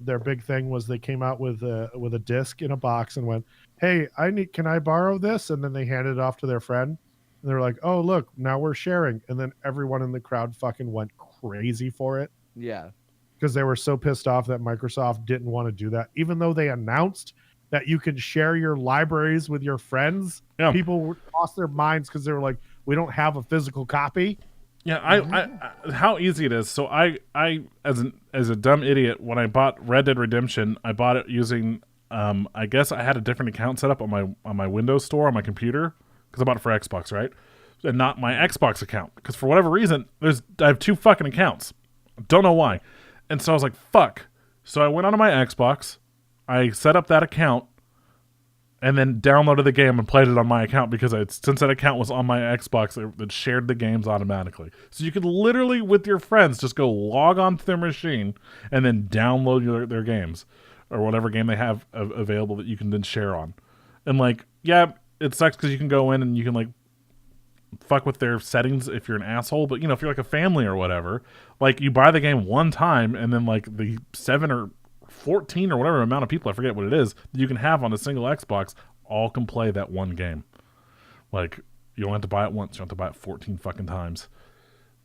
their big thing was they came out with a disc in a box and went, "Hey, can I borrow this?" And then they handed it off to their friend. And they're like, "Oh, look, now we're sharing." And then everyone in the crowd fucking went crazy for it. Yeah. Because they were so pissed off that Microsoft didn't want to do that. Even though they announced that you can share your libraries with your friends, people lost their minds because they were like, "We don't have a physical copy." Yeah, I how easy it is. So I as a dumb idiot, when I bought Red Dead Redemption, I bought it using I guess I had a different account set up on my Windows Store on my computer. Because I bought it for Xbox, right? And not my Xbox account. Because for whatever reason, I have two fucking accounts. Don't know why. And so I was like, fuck. So I went onto my Xbox, I set up that account, and then downloaded the game and played it on my account because since that account was on my Xbox, it shared the games automatically. So you could literally, with your friends, just go log on to their machine and then download their games or whatever game they have available that you can then share on. And like, yeah, it sucks because you can go in and you can like fuck with their settings if you're an asshole. But, you know, if you're like a family or whatever, like you buy the game one time and then like the 7 or 14 or whatever amount of people, I forget what it is, that you can have on a single Xbox, all can play that one game. Like, you don't have to buy it once, you don't have to buy it 14 fucking times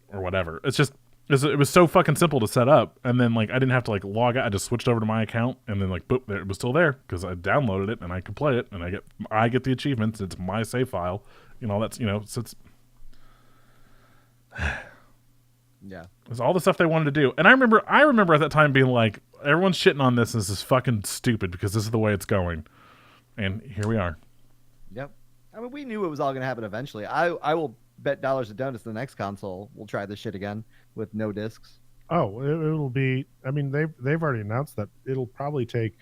or whatever. It's just, it was so fucking simple to set up, and then like I didn't have to like log out. I just switched over to my account, and then like boop, there, it was still there because I downloaded it and I could play it, and I get the achievements. It's my save file, you know. That's, you know, so it's Yeah. it's all the stuff they wanted to do. And I remember at that time being like, everyone's shitting on this. This is fucking stupid because this is the way it's going, and here we are. Yep. I mean, we knew it was all going to happen eventually. I will bet dollars to donuts the next console will try this shit again with no discs. Oh, it'll be. I mean, they've already announced that it'll probably take,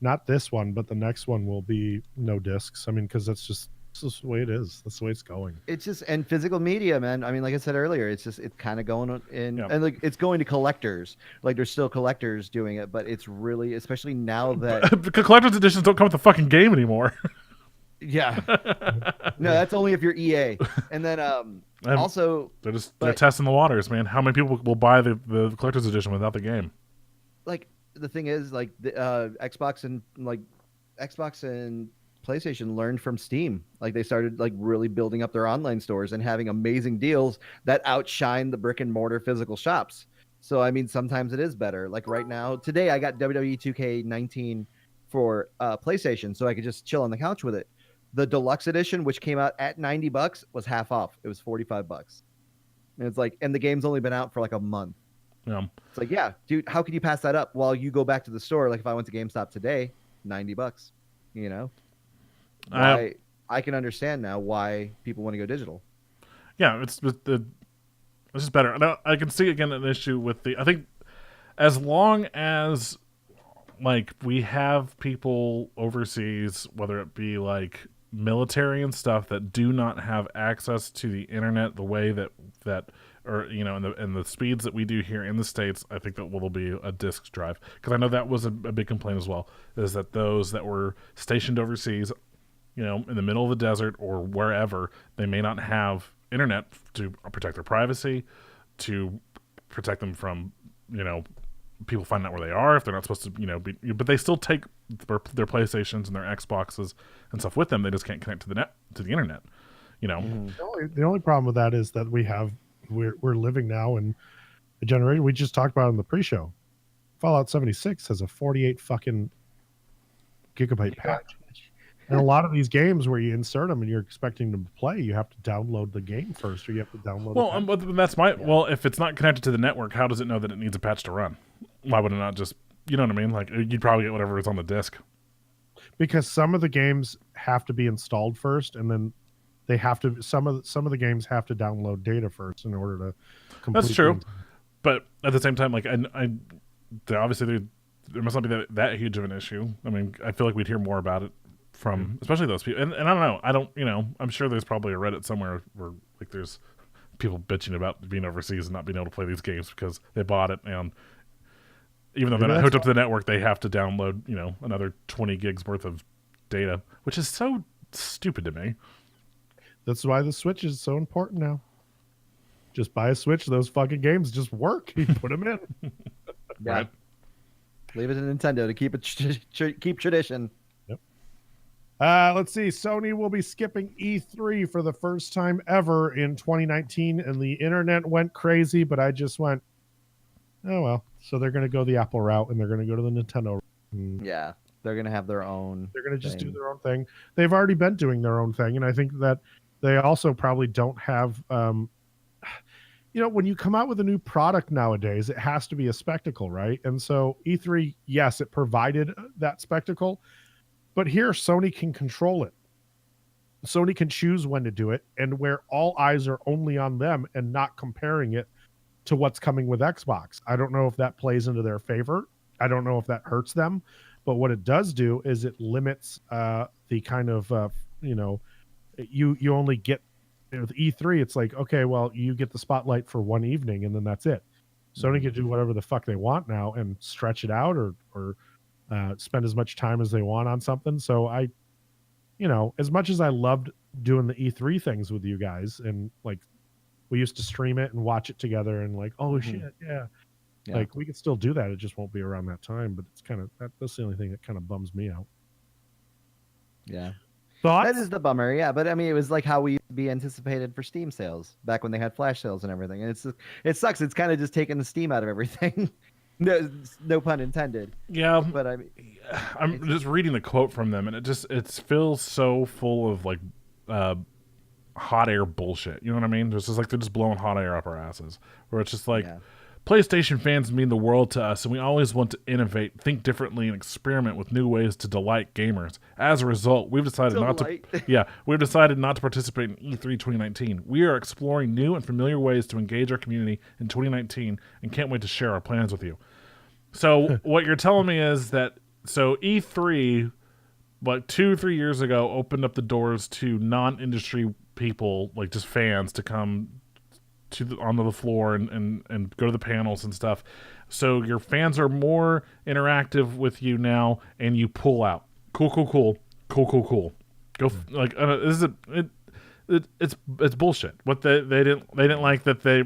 not this one, but the next one will be no discs. I mean, because that's just the way it is. That's the way it's going. It's just, and physical media, man. I mean, like I said earlier, it's kind of going in, Yeah. and like it's going to collectors. Like there's still collectors doing it, but it's really, especially now that The collector's editions don't come with the fucking game anymore. yeah, no, that's only if you're EA. And then also They're testing the waters, man. How many people will buy the collector's edition without the game? like the thing is, like the Xbox and PlayStation learned from Steam. Like they started like really building up their online stores and having amazing deals that outshine the brick and mortar physical shops. So I mean, sometimes it is better. Like right now, today I got WWE 2K19 for PlayStation, so I could just chill on the couch with it. The deluxe edition, which came out at $90, was half off. It was $45. And it's like, and the game's only been out for like a month. Yeah. It's like, yeah, dude, how could you pass that up while you go back to the store? Like if I went to GameStop today, $90, you know? I can understand now why people want to go digital. Yeah, it's just better. Now, I can see again an issue with I think as long as like we have people overseas, whether it be like military and stuff, that do not have access to the internet the way that or you know, in the speeds that we do here in the States, I think that will be a disk drive, because I know that was a big complaint as well, is that those that were stationed overseas, you know, in the middle of the desert or wherever, they may not have internet to protect their privacy, to protect them from, you know, people finding out where they are if they're not supposed to, you know, be, but they still take their PlayStations and their Xboxes and stuff with them. They just can't connect to the internet, you know. The only problem with that is that we're living now in a generation. We just talked about it in the pre-show. Fallout 76 has a 48 fucking gigabyte patch. And a lot of these games where you insert them and you're expecting them to play, you have to download the game first, or you have to download. Well, but that's well, if it's not connected to the network, how does it know that it needs a patch to run? Why would it not just, you know what I mean? Like, you'd probably get whatever is on the disc. Because some of the games have to be installed first, and then they have to. Some of the games have to download data first in order to complete. That's true, but at the same time, like obviously there must not be that huge of an issue. I mean, I feel like we'd hear more about it from especially those people, and I don't know, you know, I'm sure there's probably a Reddit somewhere where like there's people bitching about being overseas and not being able to play these games because they bought it, and even though they're not hooked up to the network, they have to download, you know, another 20 gigs worth of data, which is so stupid to me. That's why the Switch is so important now. Just buy a Switch; those fucking games just work. You put them in. Yeah. Right. Leave it to Nintendo to keep it keep tradition. Let's see. Sony will be skipping E3 for the first time ever in 2019, and the internet went crazy, but I just went, oh, well. So they're going to go the Apple route, and they're going to go to the Nintendo route. Yeah, they're going to have their own. They're going to just do their own thing. They've already been doing their own thing, and I think that they also probably don't have, you know, when you come out with a new product nowadays, it has to be a spectacle, right? And so E3, yes, it provided that spectacle. But here, Sony can control it. Sony can choose when to do it, and where all eyes are only on them and not comparing it to what's coming with Xbox. I don't know if that plays into their favor. I don't know if that hurts them, but what it does do is it limits the kind of you only get with E3. It's like, okay, well, you get the spotlight for one evening and then that's it. Sony can do whatever the fuck they want now and stretch it out or spend as much time as they want on something. So as much as I loved doing the E3 things with you guys, and like we used to stream it and watch it together and like, oh shit, yeah. Like we could still do that. It just won't be around that time, but it's kind of that's the only thing that kind of bums me out. Yeah. Thoughts? That is the bummer, yeah. But I mean, it was like how we used to be anticipated for Steam sales back when they had flash sales and everything. And it sucks. It's kind of just taking the steam out of everything. no pun intended. Yeah, but I mean, I'm just reading the quote from them, and it feels so full of like hot air bullshit. You know what I mean? It's just like they're just blowing hot air up our asses. Where it's just like. PlayStation fans mean the world to us, and we always want to innovate, think differently, and experiment with new ways to delight gamers. As a result, we've decided not to participate in E3 2019. We are exploring new and familiar ways to engage our community in 2019, and can't wait to share our plans with you. So what you're telling me is that E3, like 2-3 years ago, opened up the doors to non-industry people, like just fans, to come onto the floor and go to the panels and stuff. So your fans are more interactive with you now, and you pull out. Cool. Go like it's bullshit. What they didn't like that they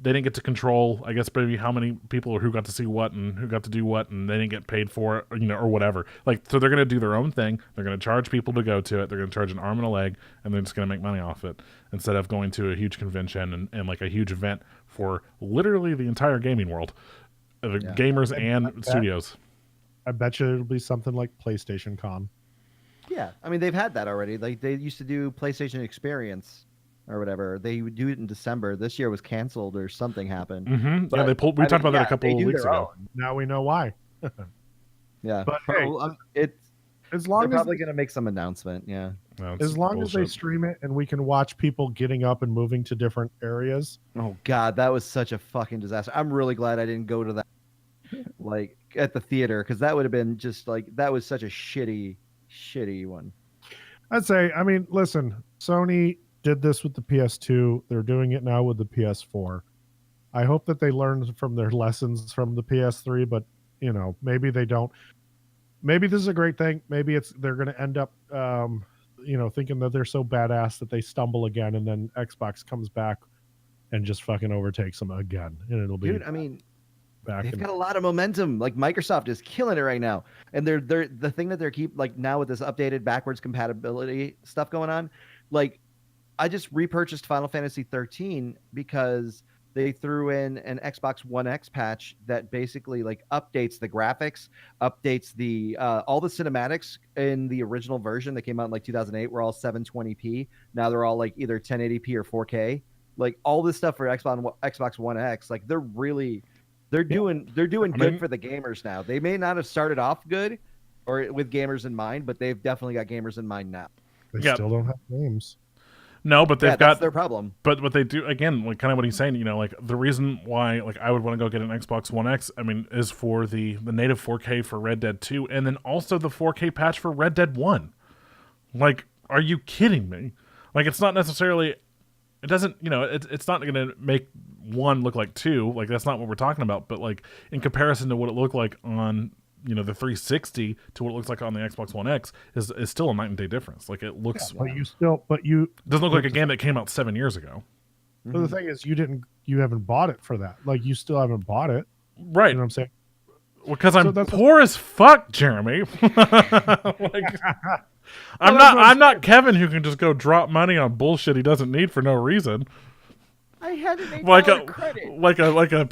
didn't get to control, I guess, maybe how many people or who got to see what and who got to do what, and they didn't get paid for it, or whatever. Like, so they're going to do their own thing. They're going to charge people to go to it. They're going to charge an arm and a leg, and they're just going to make money off it instead of going to a huge convention and like a huge event for literally the entire gaming world, gamers and studios. I bet you it'll be something like PlayStation Con. Yeah, I mean, they've had that already. Like, they used to do PlayStation Experience or whatever. They would do it in December. This year was canceled or something happened. Mm-hmm. Yeah, we talked about that a couple of weeks ago. Now we know why. Yeah, but as long they're probably going to make some announcement. Yeah, as long as they stream it and we can watch people getting up and moving to different areas. Oh God, that was such a fucking disaster. I'm really glad I didn't go to that, like at the theater, because that would have been just like that was such a shitty one. I'd say, I mean, listen, Sony did this with the PS2. They're doing it now with the PS4. I hope that they learned from their lessons from the PS3, but maybe they don't. Maybe this is a great thing. Maybe they're going to end up, thinking that they're so badass that they stumble again, and then Xbox comes back and just fucking overtakes them again, and it'll be. Dude, I mean, they've got a lot of momentum. Like Microsoft is killing it right now, and they're the thing that they're like now with this updated backwards compatibility stuff going on, like. I just repurchased Final Fantasy 13 because they threw in an Xbox One X patch that basically like updates the graphics, updates the all the cinematics in the original version that came out in like 2008 were all 720p. Now they're all like either 1080p or 4K. Like all this stuff for Xbox One X, like they're doing good for the gamers now. They may not have started off good or with gamers in mind, but they've definitely got gamers in mind now. They still don't have games. No, but they've got that's their problem. But what they do again, like kind of what he's saying, like the reason why, like I would want to go get an Xbox One X, I mean, is for the native 4K for Red Dead 2, and then also the 4K patch for Red Dead 1. Like, are you kidding me? Like, it's not necessarily, it doesn't, it's not going to make 1 look like 2. Like, that's not what we're talking about. But like in comparison to what it looked like on the 360 to what it looks like on the Xbox One X is still a night and day difference. Like it looks, but you doesn't look like a game that came out 7 years ago. But the thing is, you haven't bought it for that. Like you still haven't bought it, right? You know what I'm saying? Because I'm poor as fuck, Jeremy. Like, I'm not Kevin who can just go drop money on bullshit he doesn't need for no reason. I had an $8 credit. I had an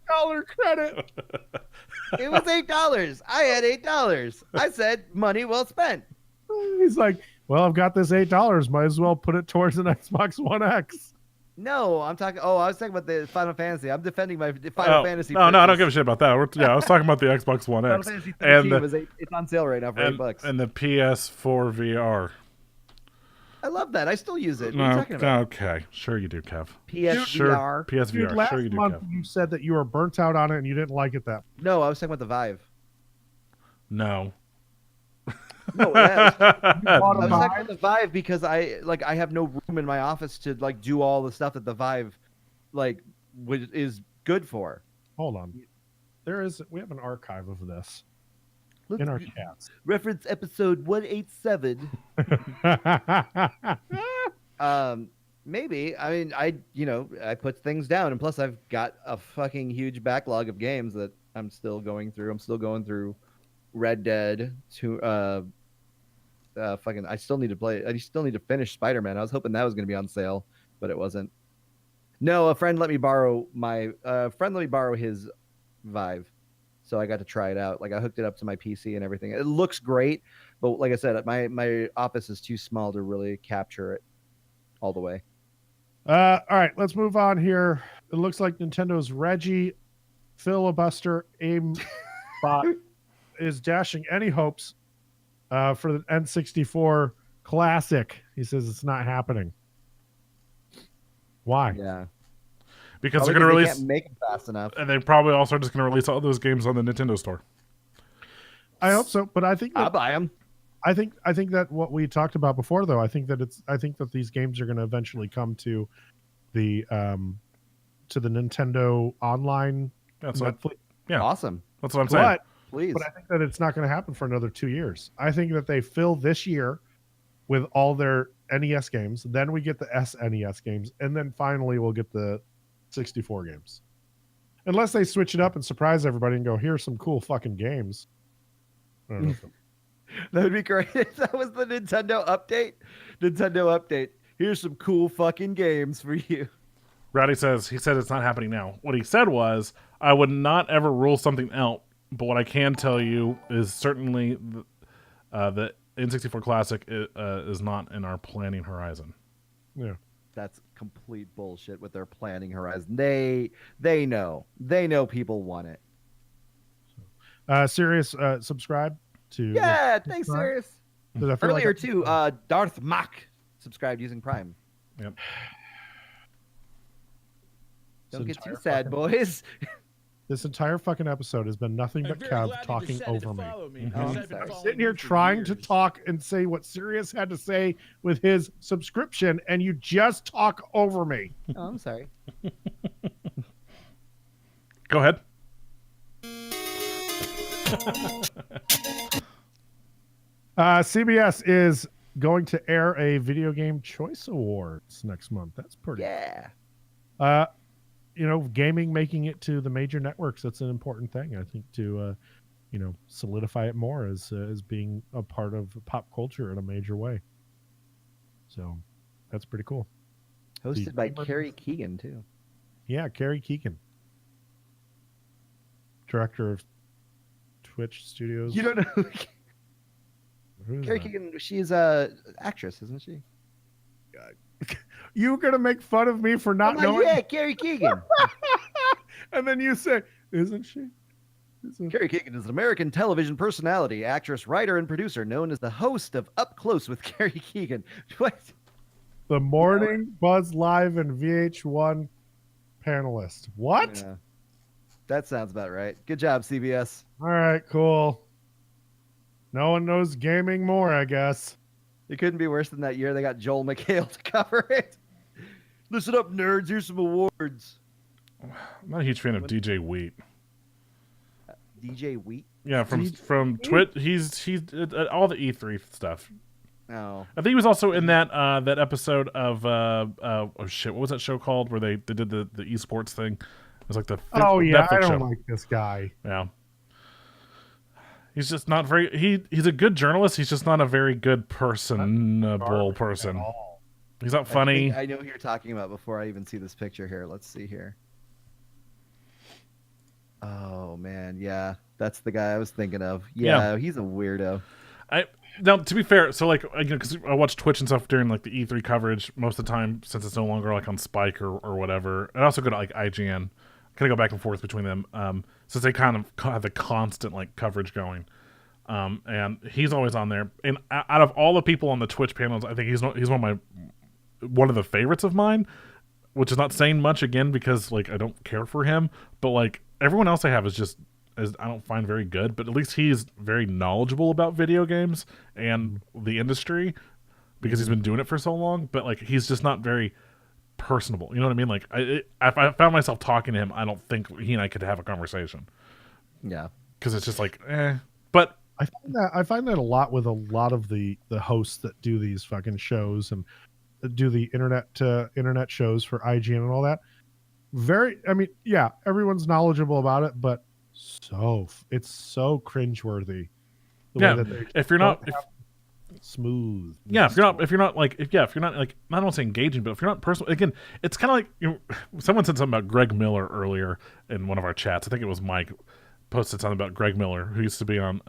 $8 credit. It was $8. I had $8. I said money well spent. He's like, well, I've got this $8. Might as well put it towards an Xbox One X. No, I'm talking. Oh, I was talking about the Final Fantasy. I'm defending my Final Fantasy. No, I don't give a shit about that. I was talking about the Xbox One X. Final Fantasy 13 it's on sale right now for $8. And the PS4 VR. I love that. I still use it. What are you talking about? Okay, sure you do, Kev. PSVR. Sure, Dude, PSVR. last Sure you do, month Kev. you said that you were burnt out on it and you didn't like it that. No, I was talking about the Vive. No. No, I was bought I a was talking Vive? about the Vive because I have no room in my office to like do all the stuff that the Vive like is good for. Hold on. We have an archive of this Look, in our chats. reference episode 187. Maybe. I mean, I put things down, and plus I've got a fucking huge backlog of games that I'm still going through. I'm still going through Red Dead to I still need to play. I still need to finish Spider-Man. I was hoping that was going to be on sale, but it wasn't. No, a friend let me borrow his Vive, so I got to try it out. Like I hooked it up to my PC and everything. It looks great, but like I said, my office is too small to really capture it all the way. All right, let's move on here. It looks like Nintendo's Reggie filibuster aim bot is dashing any hopes for the N64 Classic. He says it's not happening. Why? Yeah, Because probably they're going to they release, can't make them fast enough. and they probably also are just going to release all those games on the Nintendo Store. I hope so, but I think I'll that, buy them. I think that what we talked about before, though, I think that these games are going to eventually come to the Nintendo online That's what, Netflix. Yeah. Awesome. that's what I'm saying. Please. But I think that it's not going to happen for another 2 years. I think that they fill this year with all their NES games. Then we get the SNES games. And then finally we'll get the 64 games. Unless they switch it up and surprise everybody and go, here's some cool fucking games. I don't know. That would be great if that was the Nintendo update. Nintendo update. Here's some cool fucking games for you. Rowdy says, he said it's not happening now. What he said was, I would not ever rule something out, but what I can tell you is certainly the N64 Classic is not in our planning horizon. Yeah. That's complete bullshit with their planning horizon. They know. They know people want it. Sirius, subscribe to. Yeah, thanks, Subscribe? Sirius. 'Cause I feel like Earlier too, Darth Mach subscribed using Prime. Yep. Don't This get too entire sad, boys. This entire fucking episode has been nothing but Kev talking over me. Oh, I'm sorry. Sitting here trying to talk and say what Sirius had to say with his subscription, and you just talk over me. Oh, I'm sorry. Go ahead. CBS is going to air a Video Game Choice Awards next month. That's pretty. Yeah. Gaming making it to the major networks. That's an important thing, I think, to solidify it more as being a part of pop culture in a major way. So that's pretty cool. Hosted by Carrie Keegan too. Yeah, Carrie Keegan, director of Twitch Studios. You don't know who Who's Carrie that? Keegan? She's a actress, isn't she? You gonna make fun of me for not I'm like, knowing? yeah, Carrie Keegan. And then you say, "Isn't she?" Carrie Keegan is an American television personality, actress, writer, and producer known as the host of Up Close with Carrie Keegan. What? The Morning Buzz Live and VH1 panelist. What? Yeah. That sounds about right. Good job, CBS. All right, cool. No one knows gaming more, I guess. It couldn't be worse than that year they got Joel McHale to cover it. Listen up, nerds. Here's some awards. I'm not a huge fan of DJ Wheat. DJ Wheat. Yeah, from Twit. He's all the E3 stuff. Oh. I think he was also in that that episode of oh shit, what was that show called where they did the esports thing? It was like the Oh yeah, Netflix I don't show. like this guy. Yeah. He's just not very. He's a good journalist. He's just not a very good personable person. He's not funny. I know who you're talking about before I even see this picture here. Let's see here. Oh man, yeah, that's the guy I was thinking of. Yeah. He's a weirdo. Now, to be fair, so like, because I watch Twitch and stuff during like the E3 coverage most of the time, since it's no longer like on Spike or whatever. I also go to like IGN. Kind of go back and forth between them, since they kind of have the constant like coverage going. and he's always on there. And out of all the people on the Twitch panels, I think he's one of the favorites of mine, which is not saying much again because like I don't care for him, but like everyone else I have is I don't find very good. But at least he's very knowledgeable about video games and the industry because he's been doing it for so long. But like he's just not very personable. You know what I mean? Like if I found myself talking to him, I don't think he and I could have a conversation. Yeah, because it's just like, eh. But I find that a lot with a lot of the hosts that do these fucking shows and do the internet shows for IGN and all that. I mean, yeah, everyone's knowledgeable about it, but it's so cringeworthy. Yeah, if you're not smooth. Yeah, if you're not like, I don't want to say engaging, but if you're not personal, again, it's kind of like, someone said something about Greg Miller earlier in one of our chats. I think it was Mike posted something about Greg Miller, who used to be on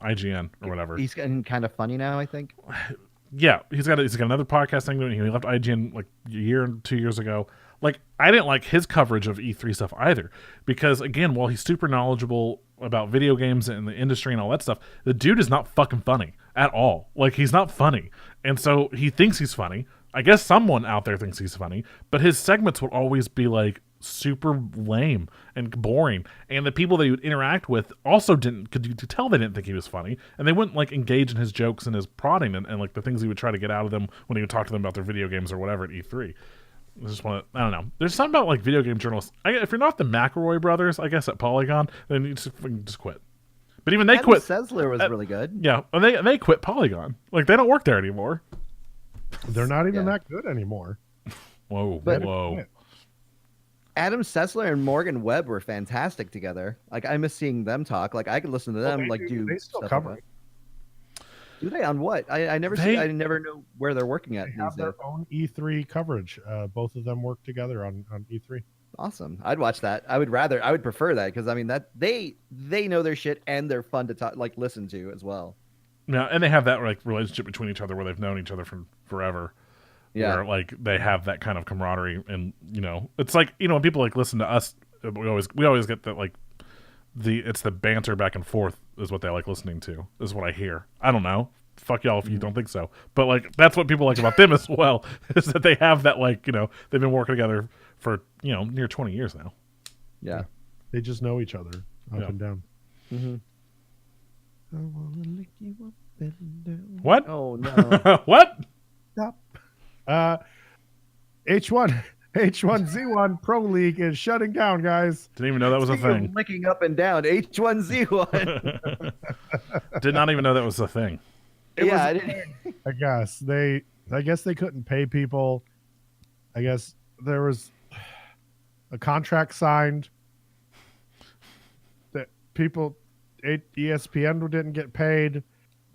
IGN or whatever. He's getting kind of funny now, I think. Yeah, he's got another podcast thing doing. He left IGN like a year and 2 years ago. Like, I didn't like his coverage of E3 stuff either, because again, while he's super knowledgeable about video games and the industry and all that stuff, the dude is not fucking funny at all. Like, he's not funny, and so he thinks he's funny. I guess someone out there thinks he's funny, but his segments would always be like super lame and boring, and the people that he would interact with also could tell they didn't think he was funny, and they wouldn't like engage in his jokes and his prodding and like the things he would try to get out of them when he would talk to them about their video games or whatever at E3. I don't know. There's something about like video game journalists. If you're not the McElroy brothers, I guess at Polygon, then you just quit. But even they Adam quit. Sessler was really good. Yeah, and they quit Polygon. Like, they don't work there anymore. They're not even that good anymore. Whoa. Adam Sessler and Morgan Webb were fantastic together. Like, I miss seeing them talk. Like, I could listen to them. They still stuff cover like it. Do they on what? I never see. I never know where they're working at. They have their own E3 coverage. Both of them work together on E3. Awesome. I'd watch that. I would prefer that, because I mean that they know their shit and they're fun to talk, like, listen to as well. Yeah, and they have that like relationship between each other where they've known each other from forever. Yeah. Where like they have that kind of camaraderie, and it's like, when people like listen to us, we always get that like it's the banter back and forth is what they like listening to, is what I hear. I don't know. Fuck y'all if you don't think so. But like that's what people like about them as well, is that they have that like, they've been working together for, near 20 years now. Yeah. They just know each other up and down. Mm-hmm. I wanna lick you up and down. What? Oh no. What? Stop. H1Z1 Pro League is shutting down, guys. Didn't even know that was a thing. Licking up and down. H1Z1. Did not even know that was a thing. I didn't. I guess they couldn't pay people. I guess there was a contract signed that ESPN didn't get paid.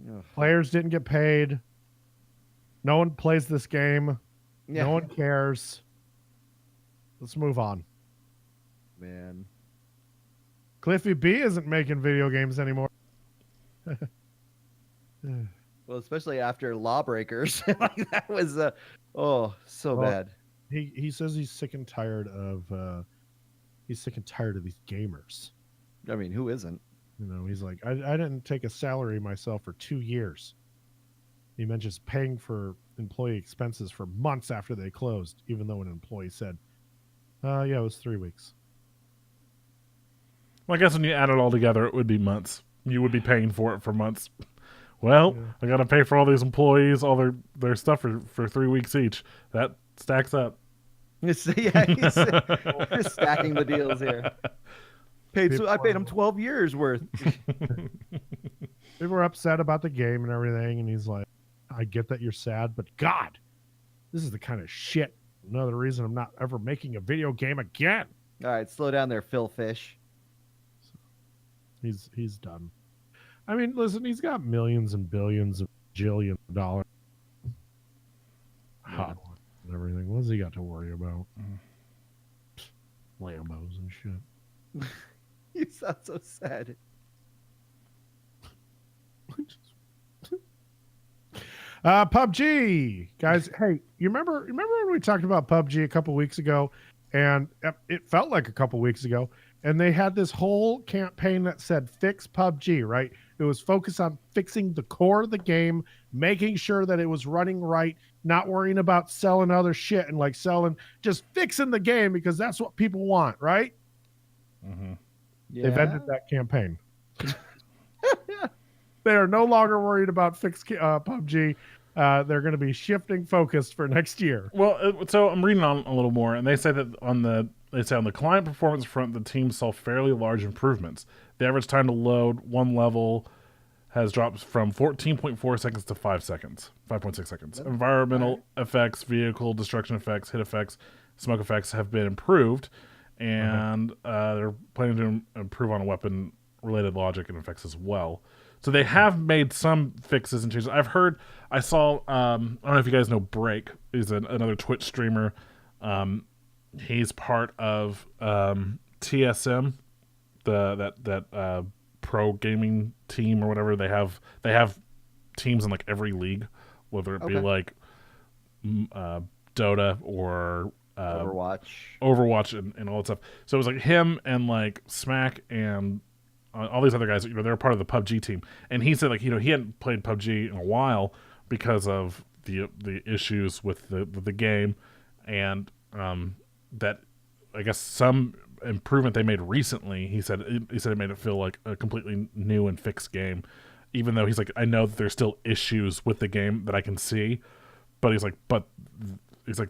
Ugh. Players didn't get paid. No one plays this game. Yeah. No one cares. Let's move on. Man. Cliffy B isn't making video games anymore. Well, especially after Lawbreakers. Like, that was bad. He says he's sick and tired of these gamers. I mean, who isn't? He's like, I didn't take a salary myself for 2 years. He mentions paying for employee expenses for months after they closed, even though an employee said, yeah, it was 3 weeks. Well, I guess when you add it all together, it would be months. You would be paying for it for months. Well, yeah. I got to pay for all these employees, all their stuff for 3 weeks each. That stacks up. He's stacking the deals here. I paid him 12 years worth. They were upset about the game and everything, and he's like, I get that you're sad, but God, this is the kind of shit. Another reason I'm not ever making a video game again. All right, slow down there, Phil Fish. He's done. I mean, listen, he's got millions and billions of jillions of dollars. Hot and everything. What's he got to worry about? Lambos and shit. You sound so sad. PUBG, guys. Hey, you remember when we talked about PUBG a couple weeks ago, and it felt like a couple weeks ago, and they had this whole campaign that said "Fix PUBG," right? It It was focused on fixing the core of the game, making sure that it was running right, not worrying about selling other shit and like just fixing the game because that's what people want, right? Mm-hmm. Yeah. They've ended that campaign. They are no longer worried about fixed PUBG. They're going to be shifting focus for next year. Well, so I'm reading on a little more, and they say that on the client performance front, the team saw fairly large improvements. The average time to load one level has dropped from 14.4 seconds to 5 seconds, 5.6 seconds. Environmental effects, vehicle destruction effects, hit effects, smoke effects have been improved, and they're planning to improve on weapon-related logic and effects as well. So they have made some fixes and changes. I saw, I don't know if you guys know Break. He's another Twitch streamer. He's part of TSM, that pro gaming team or whatever. They have teams in like every league, whether it be like Dota or Overwatch and all that stuff. So it was like him and like Smack and all these other guys. They're part of the PUBG team. And he said like he hadn't played PUBG in a while because of the issues with the game, and that I guess some improvement they made recently. He said it made it feel like a completely new and fixed game, even though he's like, I know that there's still issues with the game that I can see, but he's like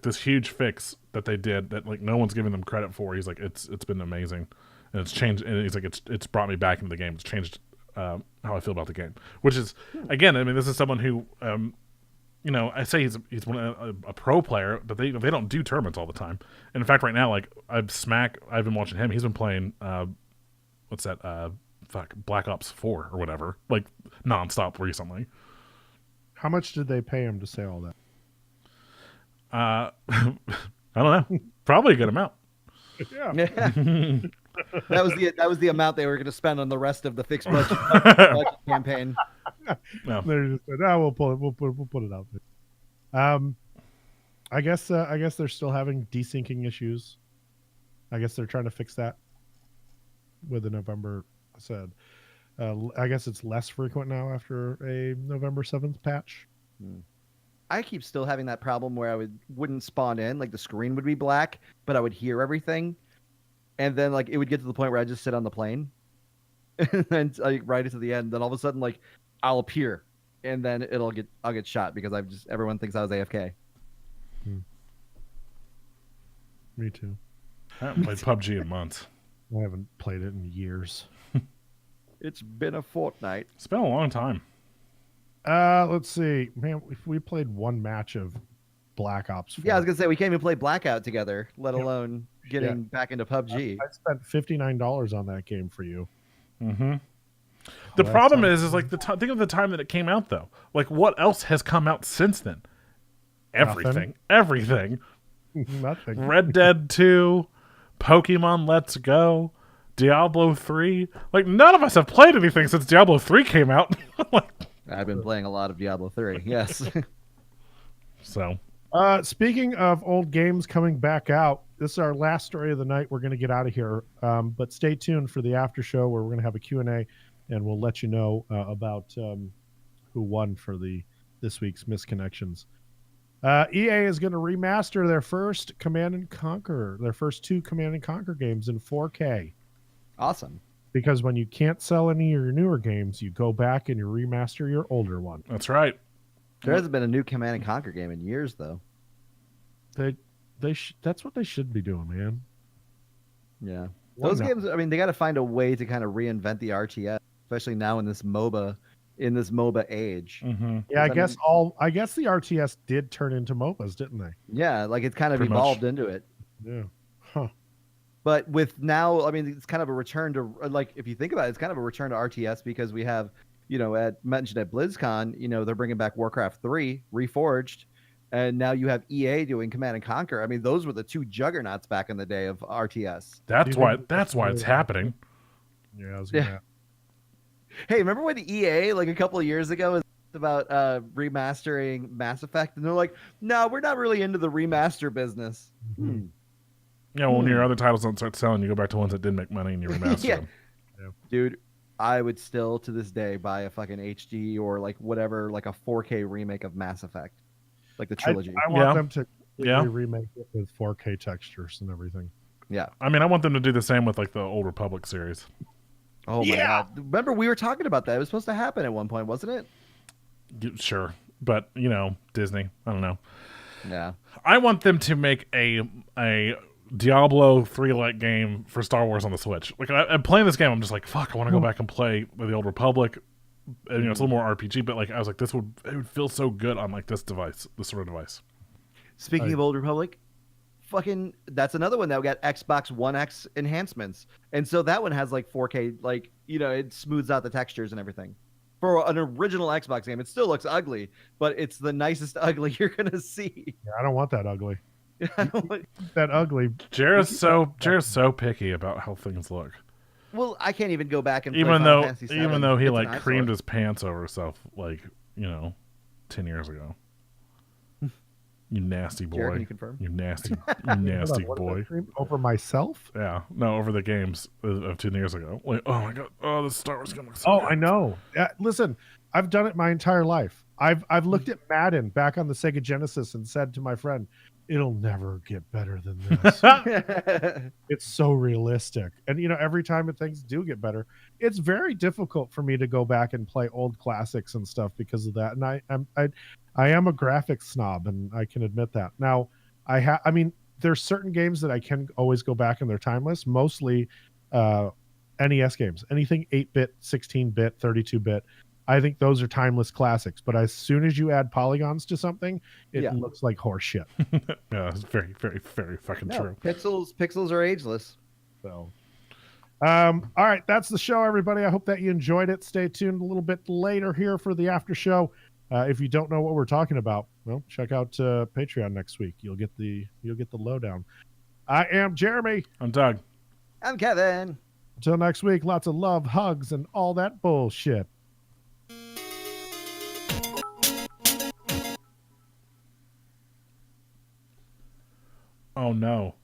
this huge fix that they did that like no one's giving them credit for. He's like it's been amazing, and it's changed. And he's like it's brought me back into the game. It's changed how I feel about the game. Which is, again, I mean, this is someone who I say he's a pro player, but they don't do tournaments all the time. And in fact, right now, like I've been watching him. He's been playing what's that? Black Ops 4 or whatever, like nonstop recently. How much did they pay him to say all that? I don't know. Probably a good amount. Yeah. That was the amount they were going to spend on the rest of the fixed budget campaign. No. They're just like, we'll put it out there. I guess they're still having desyncing issues. I guess they're trying to fix that with the November said. I guess it's less frequent now after a November 7th patch. I keep still having that problem where I wouldn't spawn in, like the screen would be black, but I would hear everything, and then like it would get to the point where I just sit on the plane, and then like right into the end, then all of a sudden like I'll appear, and then I'll get shot because everyone thinks I was AFK. Me too. I haven't played PUBG in months. I haven't played it in years. It's been a fortnight. It's been a long time. Let's see, man. If we played one match of Black Ops 4. Yeah, I was gonna say we can't even play Blackout together, let alone getting back into PUBG. I spent $59 on that game for you. Mm-hmm. The problem is like think of the time that it came out though. Like what else has come out since then? Everything. Nothing. Red Dead 2, Pokemon Let's Go, Diablo 3. Like none of us have played anything since Diablo 3 came out. I've been playing a lot of Diablo 3. Yes. So, speaking of old games coming back out, this is our last story of the night. We're going to get out of here, but stay tuned for the after show where we're going to have a Q&A, and we'll let you know about who won for this week's Misconnections. EA is going to remaster their first Command and Conquer, their first two Command and Conquer games in 4K. Awesome. Because when you can't sell any of your newer games, you go back and you remaster your older one. that's right. There hasn't been a new Command and Conquer game in years, though. That's what they should be doing, man. Yeah. Those games, I mean, they got to find a way to kind of reinvent the RTS, especially now in this MOBA age. Mm-hmm. Yeah, I guess the RTS did turn into MOBAs, didn't they? Yeah, like it's kind of Pretty evolved much. into it. Yeah. Huh. But with now, I mean, it's kind of a return to, like, if you think about it, it's kind of a return to RTS because we have, mentioned at BlizzCon, they're bringing back Warcraft 3 Reforged, and now you have EA doing Command and Conquer. I mean, those were the two juggernauts back in the day of RTS. That's why it's happening. Yeah, I was gonna. Yeah. Hey, remember when EA, like a couple of years ago, was about remastering Mass Effect? And they're like, no, we're not really into the remaster business. Mm-hmm. Yeah, when your other titles don't start selling, you go back to ones that did make money and you remaster Yeah. them. Dude, I would still to this day buy a fucking HD or like whatever, like a 4K remake of Mass Effect, like the trilogy. I want Yeah. them to Yeah. remake it with 4K textures and everything. Yeah. I mean, I want them to do the same with like the Old Republic series. Oh my god! Remember we were talking about that? It was supposed to happen at one point, wasn't it? Sure, but you know, Disney. I don't know. Yeah. I want them to make a Diablo 3-like game for Star Wars on the Switch. Like I'm playing this game, I'm just like, fuck, I want to go back and play with the Old Republic. And, you know, it's a little more RPG, but like I was like, it would feel so good on like this device, this sort of device. Speaking of Old Republic, fucking that's another one that got Xbox One X enhancements, and so that one has like 4K, like you know, it smooths out the textures and everything. For an original Xbox game, it still looks ugly, but it's the nicest ugly you're gonna see. Yeah, I don't want that ugly. I don't want- That ugly. Jared's so picky about how things look. well, I can't even go back and play Even Final Fantasy VII. though he It's an like eyesore. creamed his pants over himself like, you know, 10 years ago. You nasty boy. Jared, can you confirm? You nasty Hold nasty on, what did I boy. cream over myself. Yeah. No, over the games of 2 years ago. Like, oh my god. Oh, the Star Wars game looks so Oh, good. I know. Listen, I've done it my entire life. I've looked at Madden back on the Sega Genesis and said to my friend, "It'll never get better than this." It's so realistic, and you know, every time things do get better, it's very difficult for me to go back and play old classics and stuff because of that. And I am a graphics snob, and I can admit that. Now, I mean, there's certain games that I can always go back and they're timeless. Mostly NES games, anything 8-bit, 16-bit, 32-bit. I think those are timeless classics. But as soon as you add polygons to something, it Yeah. looks like horse shit. Yeah, it's very, very, very fucking true. Pixels are ageless. So, all right, that's the show, everybody. I hope that you enjoyed it. Stay tuned a little bit later here for the after show. If you don't know what we're talking about, well, check out Patreon next week. You'll get the lowdown. I am Jeremy. I'm Doug. I'm Kevin. Until next week, lots of love, hugs, and all that bullshit. Oh no.